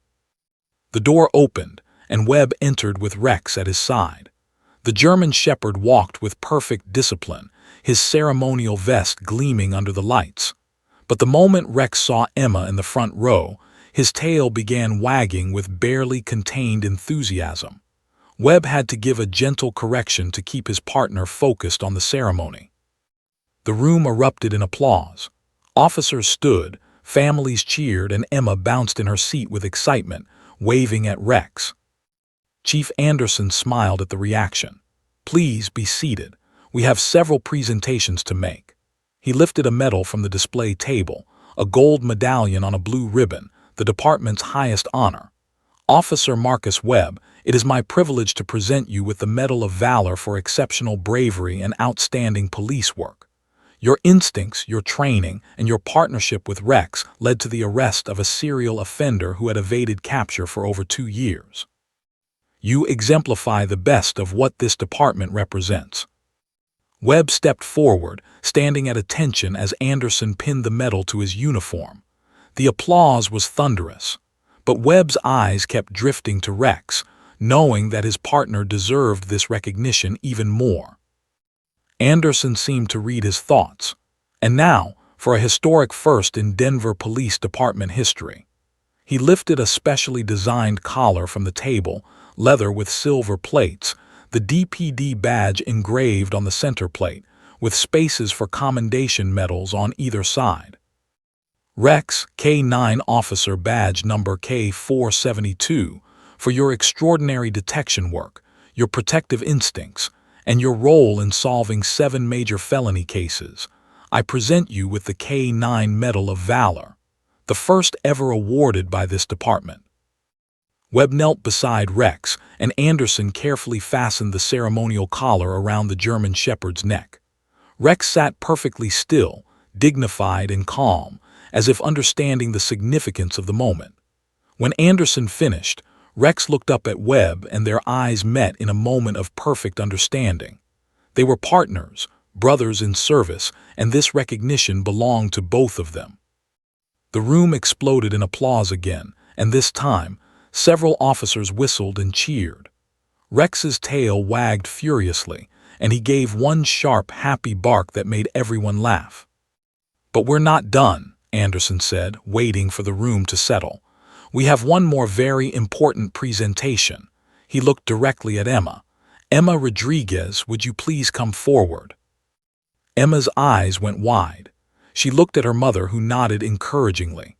The door opened, and Webb entered with Rex at his side. The German Shepherd walked with perfect discipline, his ceremonial vest gleaming under the lights. But the moment Rex saw Emma in the front row, his tail began wagging with barely contained enthusiasm. Webb had to give a gentle correction to keep his partner focused on the ceremony. The room erupted in applause. Officers stood, families cheered, and Emma bounced in her seat with excitement, waving at Rex. Chief Anderson smiled at the reaction. "Please be seated. We have several presentations to make." He lifted a medal from the display table, a gold medallion on a blue ribbon, the department's highest honor. "Officer Marcus Webb, it is my privilege to present you with the Medal of Valor for exceptional bravery and outstanding police work. Your instincts, your training, and your partnership with Rex led to the arrest of a serial offender who had evaded capture for over 2 years. You exemplify the best of what this department represents." Webb stepped forward, standing at attention as Anderson pinned the medal to his uniform. The applause was thunderous, but Webb's eyes kept drifting to Rex, knowing that his partner deserved this recognition even more. Anderson seemed to read his thoughts. And now, for a historic first in Denver Police Department history. He lifted a specially designed collar from the table, leather with silver plates, the DPD badge engraved on the center plate, with spaces for commendation medals on either side. Rex, K9 Officer Badge Number K472, for your extraordinary detection work, your protective instincts, and your role in solving 7 major felony cases, I present you with the K9 Medal of Valor, the first ever awarded by this department. Webb knelt beside Rex, and Anderson carefully fastened the ceremonial collar around the German Shepherd's neck. Rex sat perfectly still, dignified and calm, as if understanding the significance of the moment. When Anderson finished, Rex looked up at Webb, and their eyes met in a moment of perfect understanding. They were partners, brothers in service, and this recognition belonged to both of them. The room exploded in applause again, and this time, several officers whistled and cheered. Rex's tail wagged furiously, and he gave one sharp, happy bark that made everyone laugh. "But we're not done," Anderson said, waiting for the room to settle. "We have one more very important presentation." He looked directly at Emma. "Emma Rodriguez, would you please come forward?" Emma's eyes went wide. She looked at her mother, who nodded encouragingly.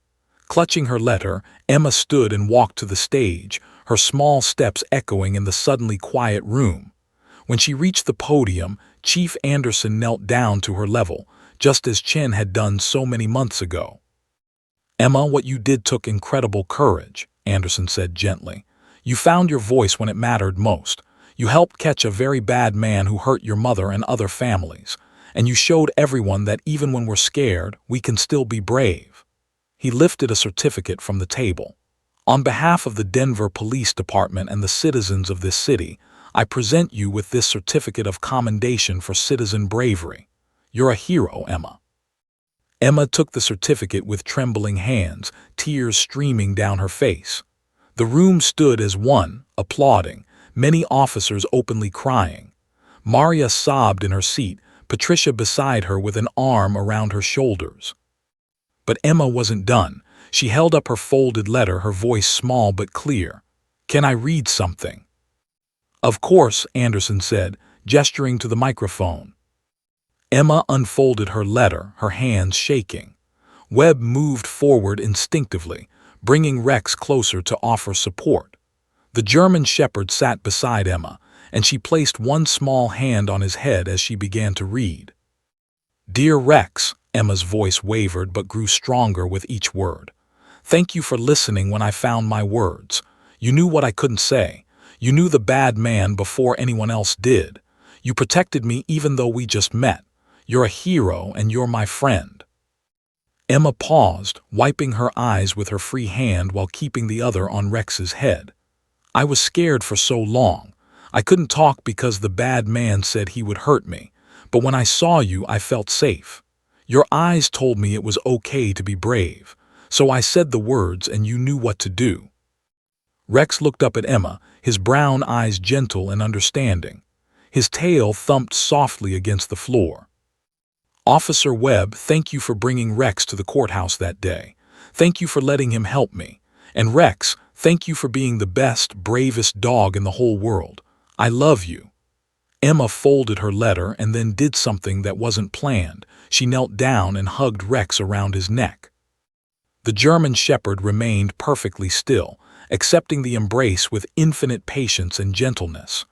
Clutching her letter, Emma stood and walked to the stage, her small steps echoing in the suddenly quiet room. When she reached the podium, Chief Anderson knelt down to her level, just as Chen had done so many months ago. "Emma, what you did took incredible courage," Anderson said gently. "You found your voice when it mattered most. You helped catch a very bad man who hurt your mother and other families. And you showed everyone that even when we're scared, we can still be brave." He lifted a certificate from the table. "On behalf of the Denver Police Department and the citizens of this city, I present you with this certificate of commendation for citizen bravery. You're a hero, Emma." Emma took the certificate with trembling hands, tears streaming down her face. The room stood as one, applauding, many officers openly crying. Maria sobbed in her seat, Patricia beside her with an arm around her shoulders. But Emma wasn't done. She held up her folded letter, her voice small but clear. "Can I read something?" "Of course," Anderson said, gesturing to the microphone. Emma unfolded her letter, her hands shaking. Webb moved forward instinctively, bringing Rex closer to offer support. The German Shepherd sat beside Emma, and she placed one small hand on his head as she began to read. "Dear Rex," Emma's voice wavered but grew stronger with each word. "Thank you for listening when I found my words. You knew what I couldn't say. You knew the bad man before anyone else did. You protected me even though we just met. You're a hero and you're my friend." Emma paused, wiping her eyes with her free hand while keeping the other on Rex's head. "I was scared for so long. I couldn't talk because the bad man said he would hurt me, but when I saw you I felt safe. Your eyes told me it was okay to be brave, so I said the words and you knew what to do." Rex looked up at Emma, his brown eyes gentle and understanding. His tail thumped softly against the floor. "Officer Webb, thank you for bringing Rex to the courthouse that day. Thank you for letting him help me. And Rex, thank you for being the best, bravest dog in the whole world. I love you." Emma folded her letter and then did something that wasn't planned. She knelt down and hugged Rex around his neck. The German Shepherd remained perfectly still, accepting the embrace with infinite patience and gentleness.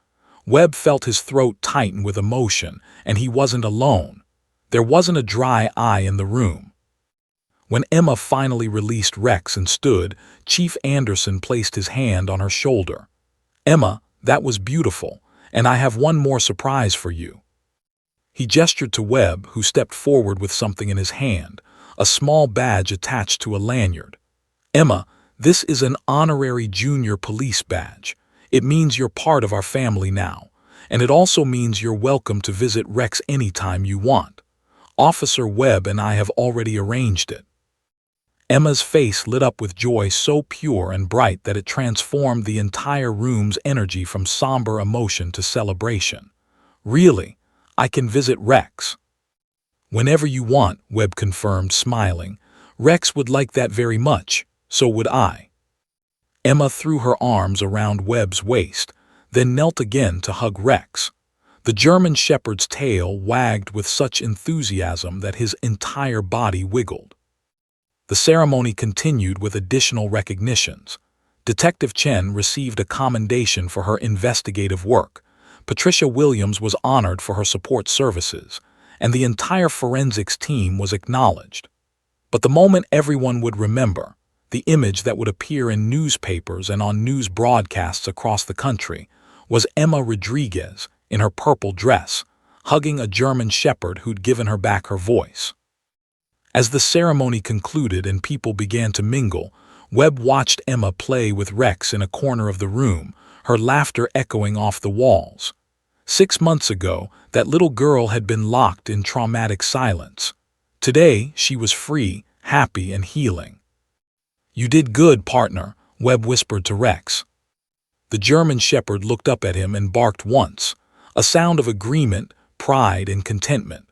Webb felt his throat tighten with emotion, and he wasn't alone. There wasn't a dry eye in the room. When Emma finally released Rex and stood, Chief Anderson placed his hand on her shoulder. "Emma, that was beautiful, and I have one more surprise for you." He gestured to Webb, who stepped forward with something in his hand, a small badge attached to a lanyard. "Emma, this is an honorary junior police badge. It means you're part of our family now, and it also means you're welcome to visit Rex anytime you want. Officer Webb and I have already arranged it." Emma's face lit up with joy so pure and bright that it transformed the entire room's energy from somber emotion to celebration. "Really? I can visit Rex?" "Whenever you want," Webb confirmed, smiling. "Rex would like that very much, so would I." Emma threw her arms around Webb's waist, then knelt again to hug Rex. The German Shepherd's tail wagged with such enthusiasm that his entire body wiggled. The ceremony continued with additional recognitions. Detective Chen received a commendation for her investigative work. Patricia Williams was honored for her support services, and the entire forensics team was acknowledged. But the moment everyone would remember, the image that would appear in newspapers and on news broadcasts across the country, was Emma Rodriguez in her purple dress, hugging a German Shepherd who'd given her back her voice. As the ceremony concluded and people began to mingle, Webb watched Emma play with Rex in a corner of the room, her laughter echoing off the walls. 6 months ago, that little girl had been locked in traumatic silence. Today, she was free, happy, and healing. "You did good, partner," Webb whispered to Rex. The German Shepherd looked up at him and barked once, a sound of agreement, pride, and contentment.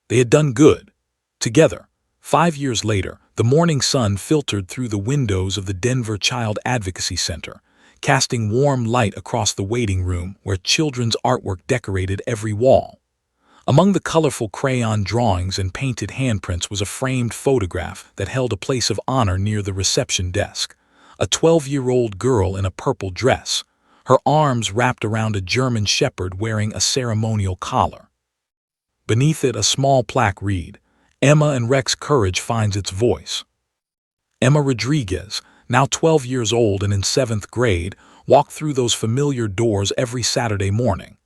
They had done good. Together. 5 years later, the morning sun filtered through the windows of the Denver Child Advocacy Center, casting warm light across the waiting room where children's artwork decorated every wall. Among the colorful crayon drawings and painted handprints was a framed photograph that held a place of honor near the reception desk. A 12-year-old girl in a purple dress, her arms wrapped around a German Shepherd wearing a ceremonial collar. Beneath it, a small plaque read, "Emma and Rex Courage finds its voice." Emma Rodriguez, now 12 years old and in 7th grade, walked through those familiar doors every Saturday morning.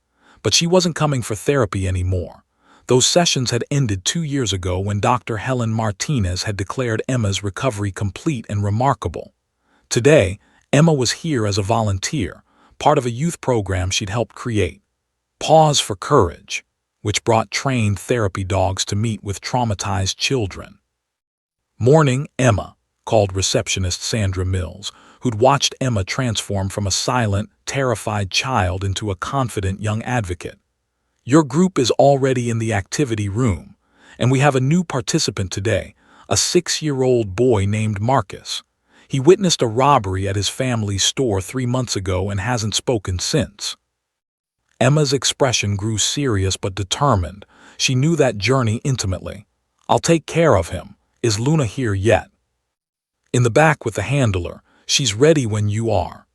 But she wasn't coming for therapy anymore. Those sessions had ended 2 years ago when Dr. Helen Martinez had declared Emma's recovery complete and remarkable. Today, Emma was here as a volunteer, part of a youth program she'd helped create, Paws for Courage, which brought trained therapy dogs to meet with traumatized children. "Morning, Emma," called receptionist Sandra Mills, who'd watched Emma transform from a silent, terrified child into a confident young advocate. "Your group is already in the activity room, and we have a new participant today, a 6-year-old boy named Marcus. He witnessed a robbery at his family's store 3 months ago and hasn't spoken since." Emma's expression grew serious but determined. She knew that journey intimately. "I'll take care of him. Is Luna here yet?" "In the back with the handler. She's ready when you are."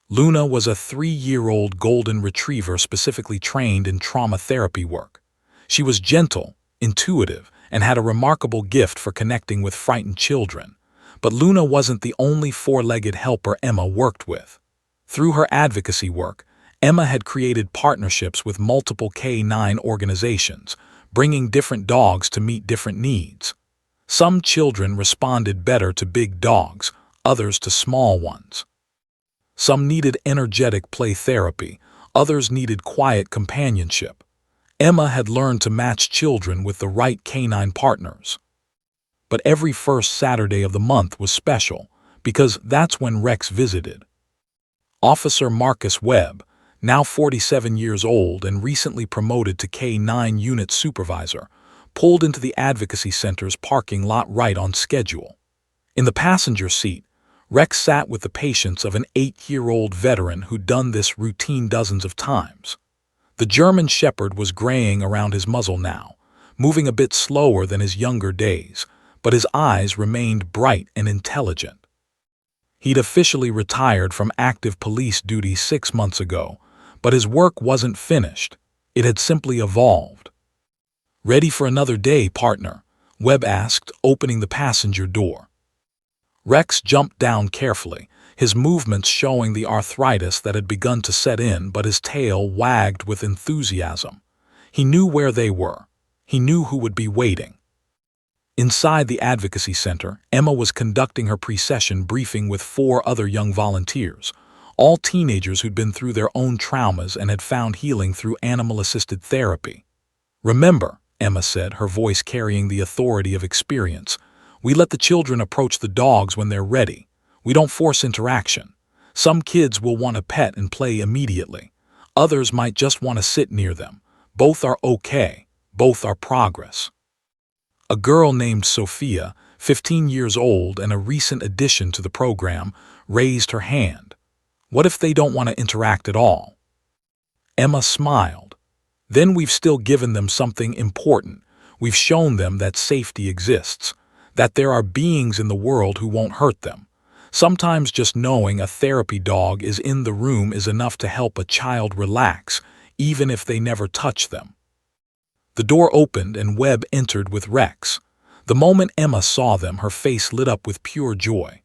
Luna was a 3-year-old golden retriever specifically trained in trauma therapy work. She was gentle, intuitive, and had a remarkable gift for connecting with frightened children. But Luna wasn't the only 4-legged helper Emma worked with. Through her advocacy work, Emma had created partnerships with multiple K9 organizations, bringing different dogs to meet different needs. Some children responded better to big dogs, others to small ones. Some needed energetic play therapy, others needed quiet companionship. Emma had learned to match children with the right canine partners. But every first Saturday of the month was special, because that's when Rex visited. Officer Marcus Webb, now 47 years old and recently promoted to K-9 unit supervisor, pulled into the advocacy center's parking lot right on schedule. In the passenger seat, Rex sat with the patience of an 8-year-old veteran who'd done this routine dozens of times. The German Shepherd was graying around his muzzle now, moving a bit slower than his younger days, but his eyes remained bright and intelligent. He'd officially retired from active police duty 6 months ago, but his work wasn't finished. It had simply evolved. "Ready for another day, partner?" Webb asked, opening the passenger door. Rex jumped down carefully, his movements showing the arthritis that had begun to set in, but his tail wagged with enthusiasm. He knew where they were. He knew who would be waiting. Inside the advocacy center, Emma was conducting her pre-session briefing with 4 other young volunteers, all teenagers who'd been through their own traumas and had found healing through animal-assisted therapy. "Remember," Emma said, her voice carrying the authority of experience, "we let the children approach the dogs when they're ready. We don't force interaction. Some kids will want a pet and play immediately. Others might just want to sit near them. Both are okay. Both are progress." A girl named Sophia, 15 years old and a recent addition to the program, raised her hand. "What if they don't want to interact at all?" Emma smiled. "Then we've still given them something important. We've shown them that safety exists, that there are beings in the world who won't hurt them. Sometimes just knowing a therapy dog is in the room is enough to help a child relax, even if they never touch them." The door opened and Webb entered with Rex. The moment Emma saw them, her face lit up with pure joy.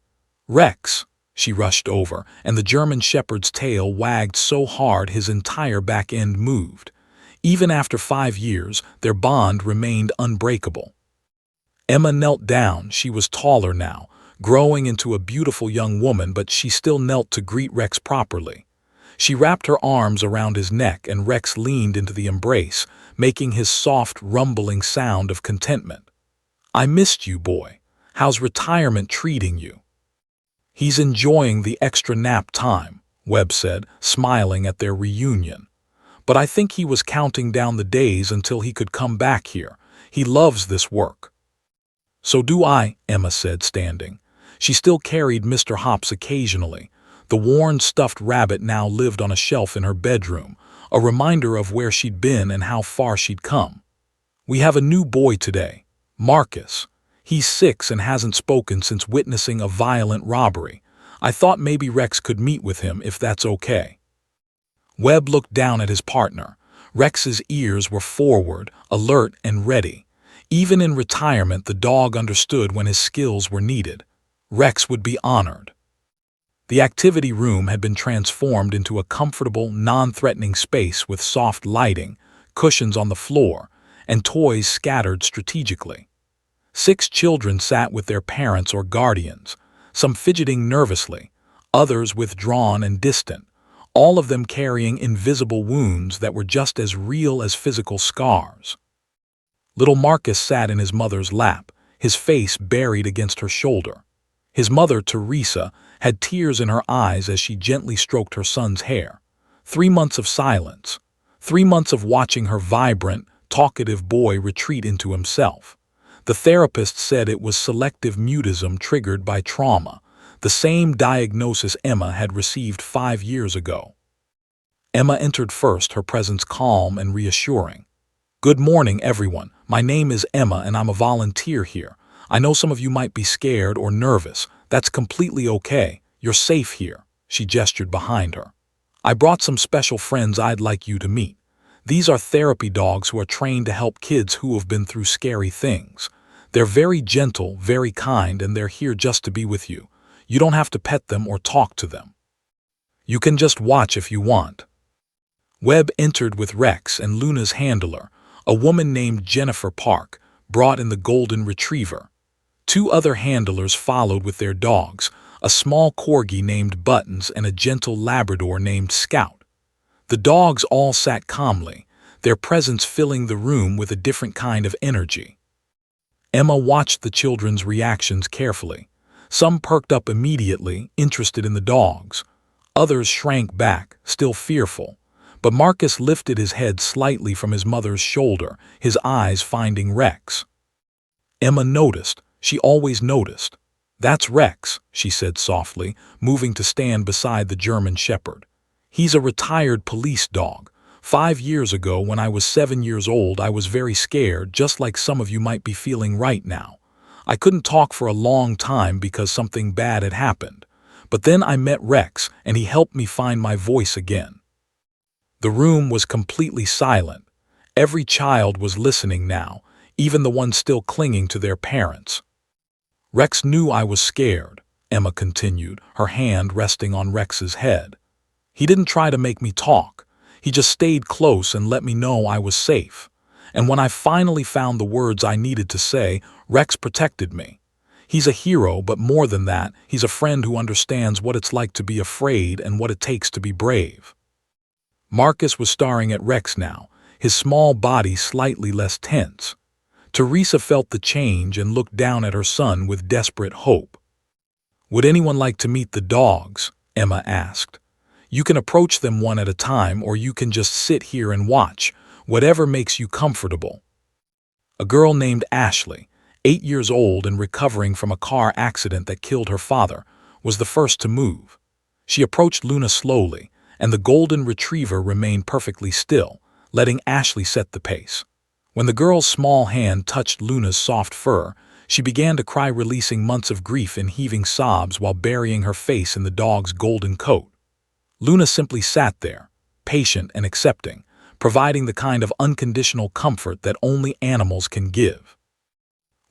"Rex!" She rushed over, and the German Shepherd's tail wagged so hard his entire back end moved. Even after 5 years, their bond remained unbreakable. Emma knelt down. She was taller now, growing into a beautiful young woman, but she still knelt to greet Rex properly. She wrapped her arms around his neck and Rex leaned into the embrace, making his soft, rumbling sound of contentment. "I missed you, boy. How's retirement treating you?" "He's enjoying the extra nap time," Webb said, smiling at their reunion. "But I think he was counting down the days until he could come back here. He loves this work." "So do I," Emma said, standing. She still carried Mr. Hops occasionally. The worn stuffed rabbit now lived on a shelf in her bedroom, a reminder of where she'd been and how far she'd come. "We have a new boy today, Marcus. He's 6 and hasn't spoken since witnessing a violent robbery. I thought maybe Rex could meet with him if that's okay." Webb looked down at his partner. Rex's ears were forward, alert and ready. Even in retirement, the dog understood when his skills were needed. Rex would be honored. The activity room had been transformed into a comfortable, non-threatening space with soft lighting, cushions on the floor, and toys scattered strategically. 6 children sat with their parents or guardians, some fidgeting nervously, others withdrawn and distant, all of them carrying invisible wounds that were just as real as physical scars. Little Marcus sat in his mother's lap, his face buried against her shoulder. His mother, Teresa, had tears in her eyes as she gently stroked her son's hair. 3 months of silence. 3 months of watching her vibrant, talkative boy retreat into himself. The therapist said it was selective mutism triggered by trauma, the same diagnosis Emma had received 5 years ago. Emma entered first, her presence calm and reassuring. "Good morning, everyone. My name is Emma and I'm a volunteer here. I know some of you might be scared or nervous. That's completely okay. You're safe here." She gestured behind her. "I brought some special friends I'd like you to meet. These are therapy dogs who are trained to help kids who have been through scary things. They're very gentle, very kind, and they're here just to be with you. You don't have to pet them or talk to them. You can just watch if you want." Webb entered with Rex and Luna's handler, a woman named Jennifer Park, brought in the golden retriever. 2 other handlers followed with their dogs, a small corgi named Buttons and a gentle Labrador named Scout. The dogs all sat calmly, their presence filling the room with a different kind of energy. Emma watched the children's reactions carefully. Some perked up immediately, interested in the dogs. Others shrank back, still fearful. But Marcus lifted his head slightly from his mother's shoulder, his eyes finding Rex. Emma noticed. She always noticed. "That's Rex," she said softly, moving to stand beside the German Shepherd. "He's a retired police dog. 5 years ago, when I was 7 years old, I was very scared, just like some of you might be feeling right now. I couldn't talk for a long time because something bad had happened. But then I met Rex, and he helped me find my voice again." The room was completely silent. Every child was listening now, even the ones still clinging to their parents. "Rex knew I was scared," Emma continued, her hand resting on Rex's head. "He didn't try to make me talk. He just stayed close and let me know I was safe. And when I finally found the words I needed to say, Rex protected me. He's a hero, but more than that, he's a friend who understands what it's like to be afraid and what it takes to be brave." Marcus was staring at Rex now, his small body slightly less tense. Teresa felt the change and looked down at her son with desperate hope. "Would anyone like to meet the dogs?" Emma asked. "You can approach them one at a time, or you can just sit here and watch, whatever makes you comfortable." A girl named Ashley, 8 years old and recovering from a car accident that killed her father, was the first to move. She approached Luna slowly, and the golden retriever remained perfectly still, letting Ashley set the pace. When the girl's small hand touched Luna's soft fur, she began to cry, releasing months of grief in heaving sobs while burying her face in the dog's golden coat. Luna simply sat there, patient and accepting, providing the kind of unconditional comfort that only animals can give.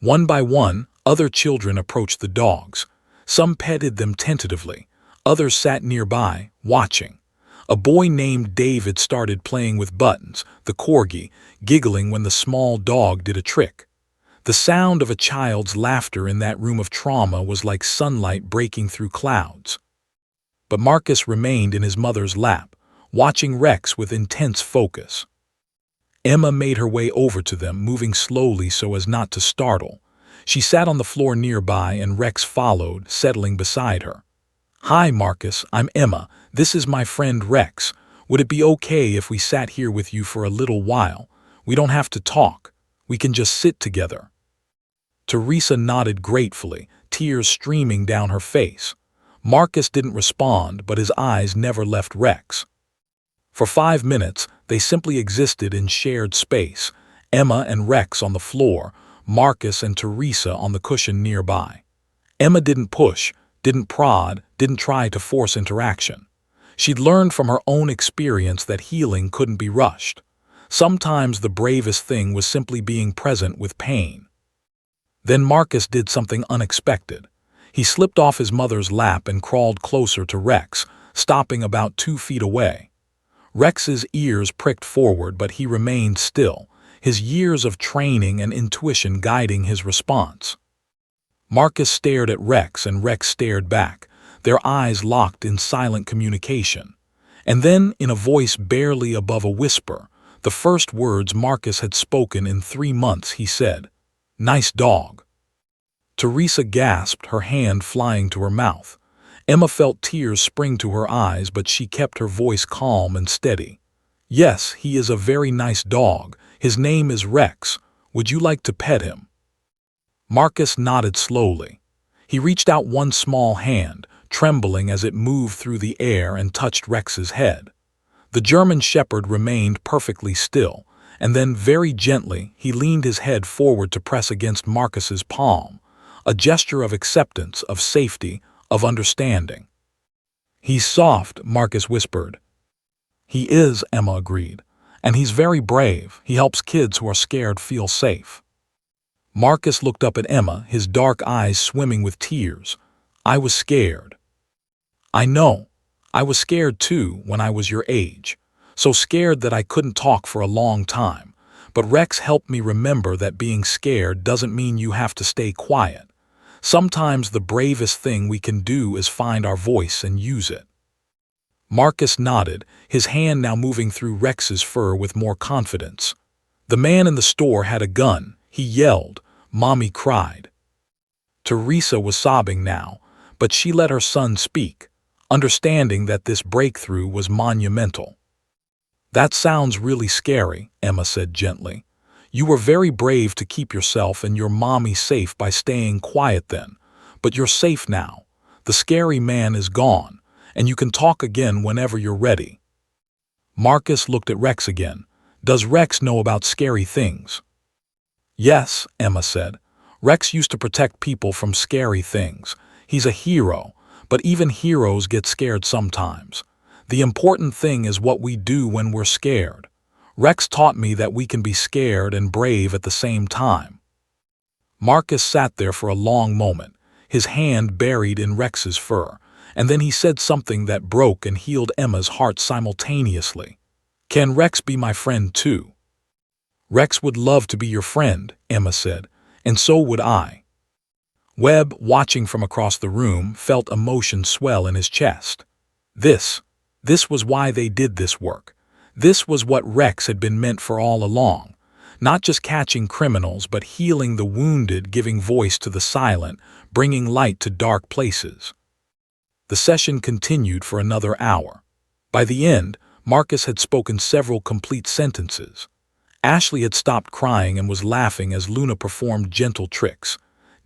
One by one, other children approached the dogs. Some petted them tentatively, others sat nearby, watching. A boy named David started playing with Buttons, the corgi, giggling when the small dog did a trick. The sound of a child's laughter in that room of trauma was like sunlight breaking through clouds. But Marcus remained in his mother's lap, watching Rex with intense focus. Emma made her way over to them, moving slowly so as not to startle. She sat on the floor nearby and Rex followed, settling beside her. "Hi, Marcus, I'm Emma. This is my friend Rex. Would it be okay if we sat here with you for a little while? We don't have to talk. We can just sit together." Teresa nodded gratefully, tears streaming down her face. Marcus didn't respond, but his eyes never left Rex. For 5 minutes, they simply existed in shared space, Emma and Rex on the floor, Marcus and Teresa on the cushion nearby. Emma didn't push, didn't prod, didn't try to force interaction. She'd learned from her own experience that healing couldn't be rushed. Sometimes the bravest thing was simply being present with pain. Then Marcus did something unexpected. He slipped off his mother's lap and crawled closer to Rex, stopping about 2 feet away. Rex's ears pricked forward, but he remained still, his years of training and intuition guiding his response. Marcus stared at Rex and Rex stared back, their eyes locked in silent communication. And then, in a voice barely above a whisper, the first words Marcus had spoken in 3 months, he said, "Nice dog." Teresa gasped, her hand flying to her mouth. Emma felt tears spring to her eyes, but she kept her voice calm and steady. "Yes, he is a very nice dog. His name is Rex. Would you like to pet him?" Marcus nodded slowly. He reached out one small hand, trembling as it moved through the air and touched Rex's head. The German Shepherd remained perfectly still, and then very gently he leaned his head forward to press against Marcus's palm, a gesture of acceptance, of safety, of understanding. "He's soft," Marcus whispered. "He is," Emma agreed. "And he's very brave. He helps kids who are scared feel safe." Marcus looked up at Emma, his dark eyes swimming with tears. "I was scared." "I know. I was scared too when I was your age. So scared that I couldn't talk for a long time. But Rex helped me remember that being scared doesn't mean you have to stay quiet. Sometimes the bravest thing we can do is find our voice and use it." Marcus nodded, his hand now moving through Rex's fur with more confidence. "The man in the store had a gun. He yelled. Mommy cried." Teresa was sobbing now, but she let her son speak, understanding that this breakthrough was monumental. That sounds really scary, Emma said gently. You were very brave to keep yourself and your mommy safe by staying quiet then. But you're safe now. The scary man is gone, and you can talk again whenever you're ready. Marcus looked at Rex again. Does Rex know about scary things? Yes, Emma said. Rex used to protect people from scary things. He's a hero, but even heroes get scared sometimes. The important thing is what we do when we're scared. Rex taught me that we can be scared and brave at the same time. Marcus sat there for a long moment, his hand buried in Rex's fur, and then he said something that broke and healed Emma's heart simultaneously. Can Rex be my friend too? Rex would love to be your friend, Emma said, and so would I. Webb, watching from across the room, felt emotion swell in his chest. This was why they did this work. This was what Rex had been meant for all along. Not just catching criminals, but healing the wounded, giving voice to the silent, bringing light to dark places. The session continued for another hour. By the end, Marcus had spoken several complete sentences. Ashley had stopped crying and was laughing as Luna performed gentle tricks.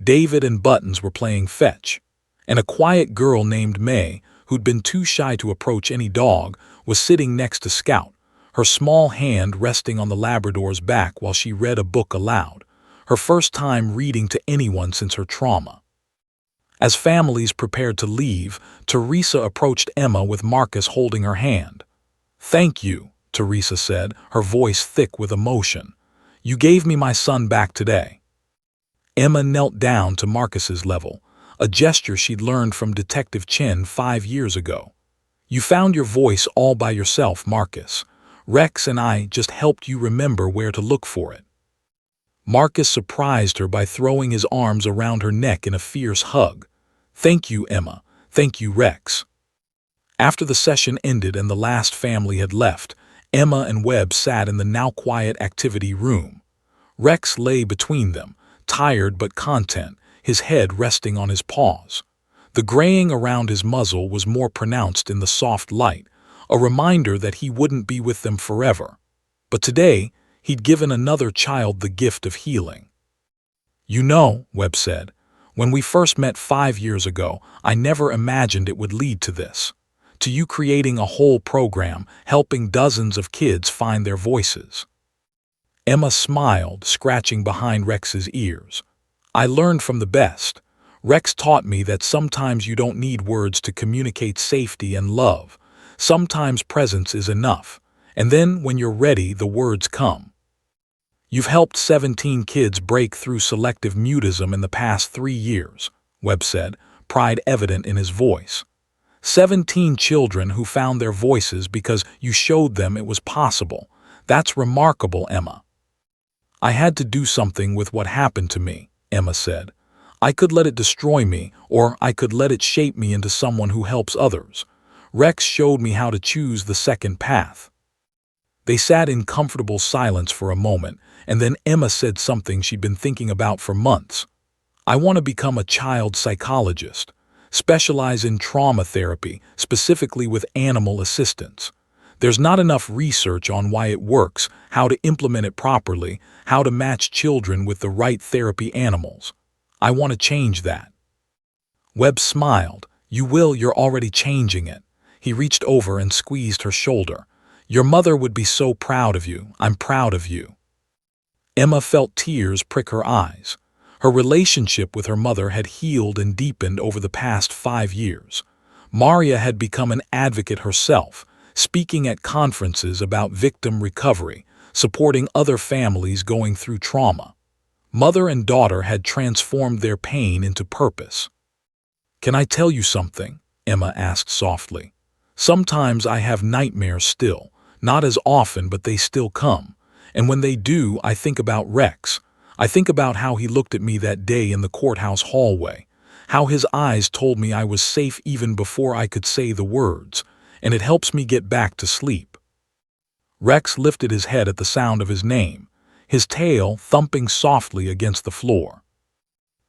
David and Buttons were playing fetch. And a quiet girl named May, who'd been too shy to approach any dog, was sitting next to Scout, her small hand resting on the Labrador's back while she read a book aloud, her first time reading to anyone since her trauma. As families prepared to leave, Teresa approached Emma with Marcus holding her hand. "Thank you," Teresa said, her voice thick with emotion. "You gave me my son back today." Emma knelt down to Marcus's level, a gesture she'd learned from Detective Chen 5 years ago. "You found your voice all by yourself, Marcus. Rex and I just helped you remember where to look for it." Marcus surprised her by throwing his arms around her neck in a fierce hug. "Thank you, Emma. Thank you, Rex." After the session ended and the last family had left, Emma and Webb sat in the now quiet activity room. Rex lay between them, tired but content, his head resting on his paws. The graying around his muzzle was more pronounced in the soft light, a reminder that he wouldn't be with them forever. But today, he'd given another child the gift of healing. "You know," Webb said, "when we first met 5 years ago, I never imagined it would lead to this. To you creating a whole program, helping dozens of kids find their voices." Emma smiled, scratching behind Rex's ears. "I learned from the best. Rex taught me that sometimes you don't need words to communicate safety and love. Sometimes presence is enough. And then, when you're ready, the words come." "You've helped 17 kids break through selective mutism in the past 3 years," Webb said, pride evident in his voice. 17 children who found their voices because you showed them it was possible. That's remarkable, Emma. "I had to do something with what happened to me," Emma said. "I could let it destroy me, or I could let it shape me into someone who helps others. Rex showed me how to choose the second path." They sat in comfortable silence for a moment, and then Emma said something she'd been thinking about for months. "I want to become a child psychologist, specialize in trauma therapy, specifically with animal assistance. There's not enough research on why it works, how to implement it properly, how to match children with the right therapy animals. I want to change that." Webb smiled. "You will, you're already changing it." He reached over and squeezed her shoulder. "Your mother would be so proud of you. I'm proud of you." Emma felt tears prick her eyes. Her relationship with her mother had healed and deepened over the past 5 years. Maria had become an advocate herself, speaking at conferences about victim recovery, supporting other families going through trauma. Mother and daughter had transformed their pain into purpose. "Can I tell you something?" Emma asked softly. "Sometimes I have nightmares still, not as often, but they still come. And when they do, I think about Rex. I think about how he looked at me that day in the courthouse hallway, how his eyes told me I was safe even before I could say the words, and it helps me get back to sleep." Rex lifted his head at the sound of his name, his tail thumping softly against the floor.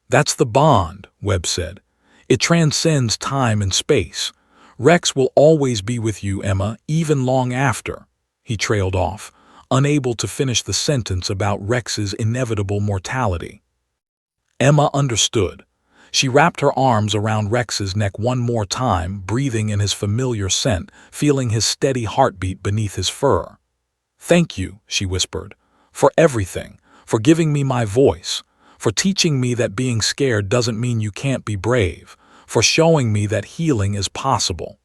"That's the bond," Webb said. "It transcends time and space. Rex will always be with you, Emma, even long after." he trailed off, unable to finish the sentence about Rex's inevitable mortality. Emma understood. She wrapped her arms around Rex's neck one more time, breathing in his familiar scent, feeling his steady heartbeat beneath his fur. "Thank you," she whispered, "for everything, for giving me my voice, for teaching me that being scared doesn't mean you can't be brave, for showing me that healing is possible."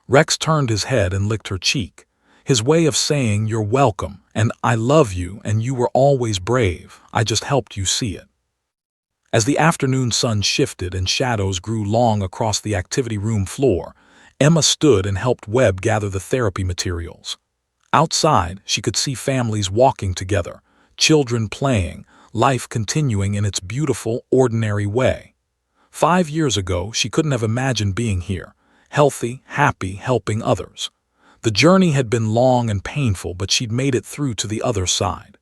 Rex turned his head and licked her cheek, his way of saying, "You're welcome, and I love you, and you were always brave. I just helped you see it." As the afternoon sun shifted and shadows grew long across the activity room floor, Emma stood and helped Webb gather the therapy materials. Outside, she could see families walking together, children playing, life continuing in its beautiful, ordinary way. 5 years ago, she couldn't have imagined being here, healthy, happy, helping others. The journey had been long and painful, but she'd made it through to the other side.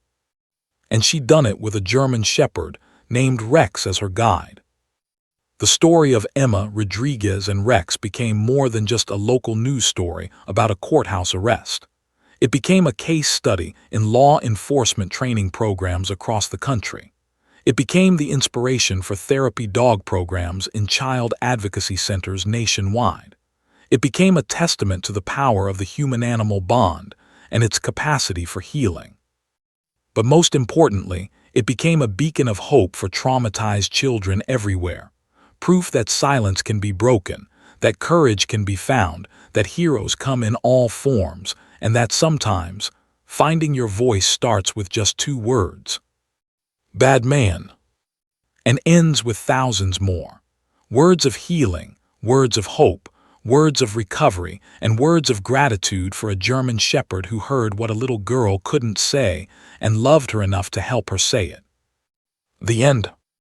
And she'd done it with a German shepherd named Rex as her guide. The story of Emma, Rodriguez, and Rex became more than just a local news story about a courthouse arrest. It became a case study in law enforcement training programs across the country. It became the inspiration for therapy dog programs in child advocacy centers nationwide. It became a testament to the power of the human-animal bond and its capacity for healing. But most importantly, it became a beacon of hope for traumatized children everywhere. Proof that silence can be broken, that courage can be found, that heroes come in all forms, and that sometimes finding your voice starts with just 2 words. Bad man. And ends with thousands more. Words of healing, words of hope, words of recovery, and words of gratitude for a German shepherd who heard what a little girl couldn't say and loved her enough to help her say it. The end.